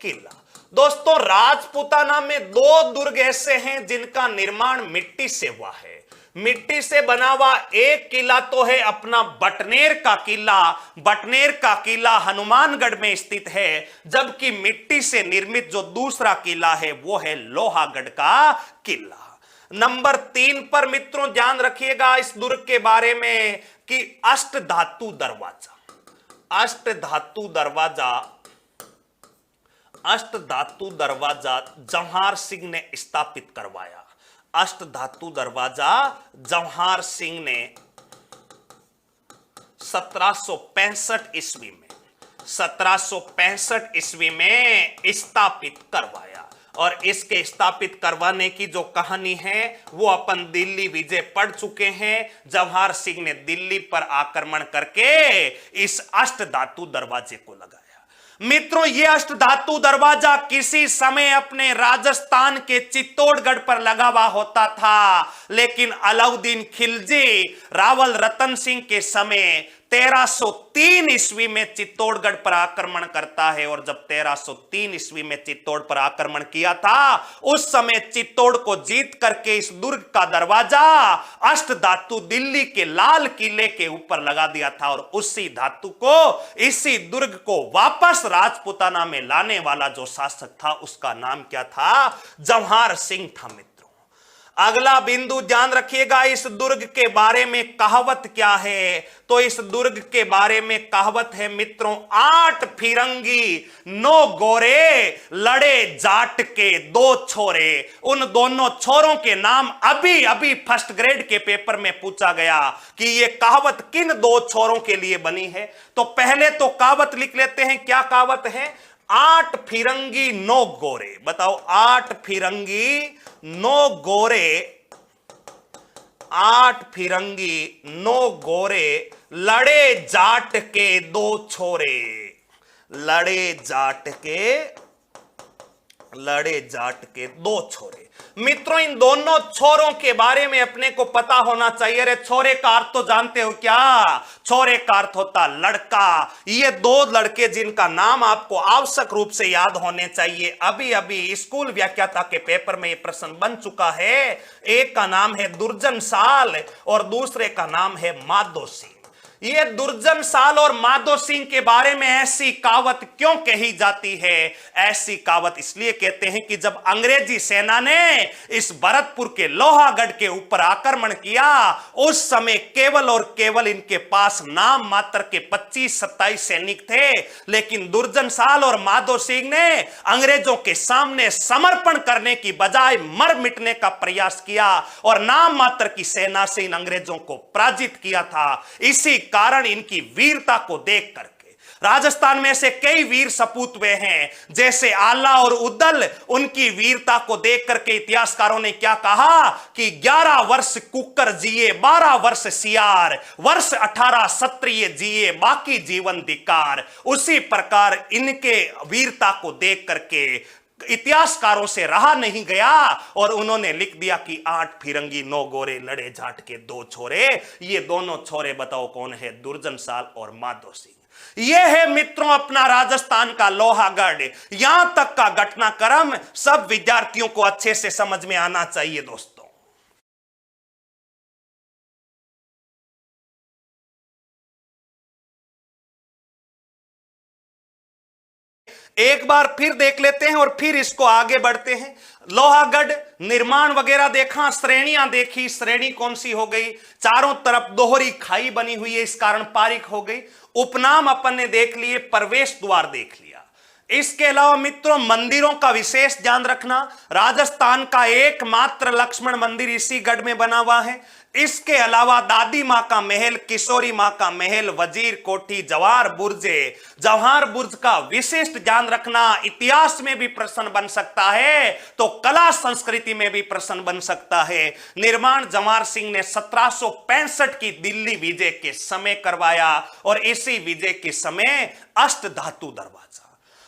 किला। दोस्तों, राजपूताना में 2 दुर्ग ऐसे हैं जिनका निर्माण मिट्टी से हुआ है। मिट्टी से बना हुआ एक किला तो है अपना बटनेर का किला। बटनेर का किला हनुमानगढ़ में स्थित है, जबकि मिट्टी से निर्मित जो दूसरा किला है वो है लोहागढ़ का किला। नंबर 3 पर मित्रों ध्यान रखिएगा इस दुर्ग के बारे में कि अष्टधातु दरवाजा। अष्टधातु दरवाजा जवाहर सिंह ने स्थापित करवाया। अष्टधातु दरवाजा जवाहर सिंह ने 1765 ईस्वी में स्थापित करवाया। और इसके स्थापित करवाने की जो कहानी है वो अपन दिल्ली विजय पढ़ चुके हैं। जवाहर सिंह ने दिल्ली पर आक्रमण करके इस अष्टधातु दरवाजे को लगाया। मित्रों, यह अष्टधातु दरवाजा किसी समय अपने राजस्थान के चित्तौड़गढ़ पर लगा हुआ होता था, लेकिन अलाउद्दीन खिलजी रावल रतन सिंह के समय 1303 ईस्वी में चित्तौड़गढ़ पर आक्रमण करता है। और जब 1303 ईस्वी में चित्तौड़ पर आक्रमण किया था, उस समय चित्तौड़ को जीत करके इस दुर्ग का दरवाजा अष्टधातु दिल्ली के लाल किले के ऊपर लगा दिया था। और उसी धातु को, इसी दुर्ग को वापस राजपूताना में लाने वाला जो शासक था उसका नाम क्या था? जवाहर सिंह था। मित्रों, अगला बिंदु ध्यान रखिएगा, इस दुर्ग के बारे में कहावत क्या है? तो इस दुर्ग के बारे में कहावत है मित्रों, 8 फिरंगी 9 गोरे, लड़े जाट के 2 छोरे। उन दोनों छोरों के नाम अभी अभी फर्स्ट ग्रेड के पेपर में पूछा गया कि यह कहावत किन 2 छोरों के लिए बनी है। तो पहले तो कहावत लिख लेते हैं, क्या कहावत है? 8 फिरंगी 9 गोरे। बताओ, 8 फिरंगी 9 गोरे, 8 फिरंगी 9 गोरे, लड़े जाट के 2 छोरे। लड़े जाट के 2 छोरे। मित्रों, इन दोनों छोरों के बारे में अपने को पता होना चाहिए। अरे छोरे का अर्थ तो जानते हो क्या? छोरे का अर्थ होता लड़का। ये 2 लड़के जिनका नाम आपको आवश्यक रूप से याद होने चाहिए, अभी अभी स्कूल व्याख्याता के पेपर में ये प्रश्न बन चुका है। एक का नाम है दुर्जन साल और दूसरे का नाम है माधो सिंह। ये दुर्जन साल और माधो सिंह के बारे में ऐसी कहावत क्यों कही जाती है? ऐसी कहावत इसलिए कहते हैं कि जब अंग्रेजी सेना ने इस भरतपुर के लोहागढ़ के ऊपर आक्रमण किया, उस समय केवल और केवल इनके पास नाम मात्र के 25-27 सैनिक थे, लेकिन दुर्जन साल और माधो सिंह ने अंग्रेजों के सामने समर्पण करने की बजाय मर मिटने का प्रयास किया और नाम मात्र की सेना से इन अंग्रेजों को पराजित किया था। इसी कारण इनकी वीरता को देख करके राजस्थान में से कई वीर सपूत हुए हैं, जैसे आला और उद्दल। उनकी वीरता को देख करके इतिहासकारों ने क्या कहा कि 11 वर्ष कुकर जिए 12 वर्ष सियार, वर्ष 18 क्षत्रिय जिए बाकी जीवन धिक्कार। उसी प्रकार इनके वीरता को देख करके इतिहासकारों से रहा नहीं गया और उन्होंने लिख दिया कि 8 फिरंगी 9 गोरे लड़े जाट के 2 छोरे। ये दोनों छोरे बताओ कौन है? दुर्जन साल और माधो सिंह। यह है मित्रों अपना राजस्थान का लोहागढ़। यहां तक का घटनाक्रम सब विद्यार्थियों को अच्छे से समझ में आना चाहिए दोस्तों। एक बार फिर देख लेते हैं और फिर इसको आगे बढ़ते हैं। लोहागढ़ निर्माण वगैरह देखा, श्रेणियां देखी। श्रेणी कौन सी हो गई? चारों तरफ दोहरी खाई बनी हुई है, इस कारण पारिक हो गई। उपनाम अपन ने देख लिए, प्रवेश द्वार देख लिया। इसके अलावा मित्रों मंदिरों का विशेष ध्यान रखना। राजस्थान का एकमात्र लक्ष्मण मंदिर इसी गढ़ में बना हुआ है। इसके अलावा दादी मां का महल, किशोरी मां का महल, वजीर कोठी, जवाहर बुर्ज का विशिष्ट ध्यान रखना। इतिहास में भी प्रश्न बन सकता है तो कला संस्कृति में भी प्रश्न बन सकता है। निर्माण जवाहर सिंह ने 1765 की दिल्ली विजय के समय करवाया और इसी विजय के समय अष्ट धातु दरवाजा,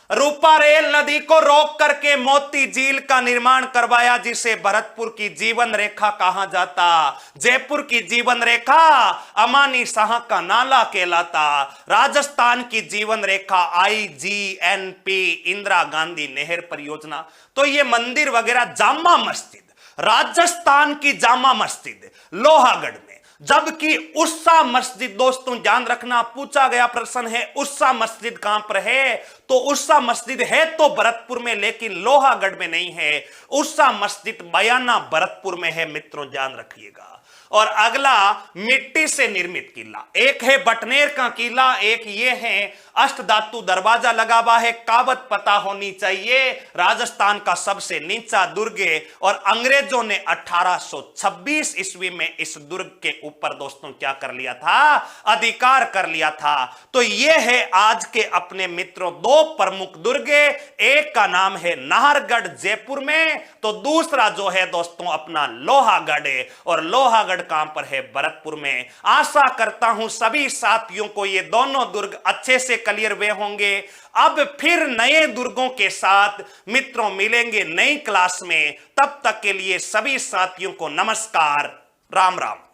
रूपा रेल नदी को रोक करके मोती झील का निर्माण करवाया, जिसे भरतपुर की जीवन रेखा कहा जाता। जयपुर की जीवन रेखा अमानी शाह का नाला कहलाता। राजस्थान की जीवन रेखा IGNP इंदिरा गांधी नहर परियोजना। तो ये मंदिर वगैरह, जामा मस्जिद, राजस्थान की जामा मस्जिद लोहागढ़ में, जबकि उस्सा मस्जिद, दोस्तों ध्यान रखना, पूछा गया प्रश्न है उस्सा मस्जिद कहां पर है? तो उस्सा मस्जिद है तो भरतपुर में, लेकिन लोहागढ़ में नहीं है। उस्सा मस्जिद बयाना भरतपुर में है मित्रों, ध्यान रखिएगा। और अगला मिट्टी से निर्मित किला, एक है बटनेर का किला, एक ये है अष्ट धातु दरवाजा लगा हुआ है। कहावत पता होनी चाहिए, राजस्थान का सबसे नीचा दुर्ग है और अंग्रेजों ने 1826 ईस्वी में इस दुर्ग के ऊपर दोस्तों क्या कर लिया था? अधिकार कर लिया था। तो ये है आज के अपने मित्रों 2 प्रमुख दुर्ग। एक का नाम है नाहरगढ़ जयपुर में, तो दूसरा जो है दोस्तों अपना लोहागढ़ है। और लोहागढ़ कहां पर है? भरतपुर में। आशा करता हूं सभी साथियों को ये दोनों दुर्ग अच्छे से क्लियर हुए होंगे। अब फिर नए दुर्गों के साथ मित्रों मिलेंगे नई क्लास में। तब तक के लिए सभी साथियों को नमस्कार, राम राम।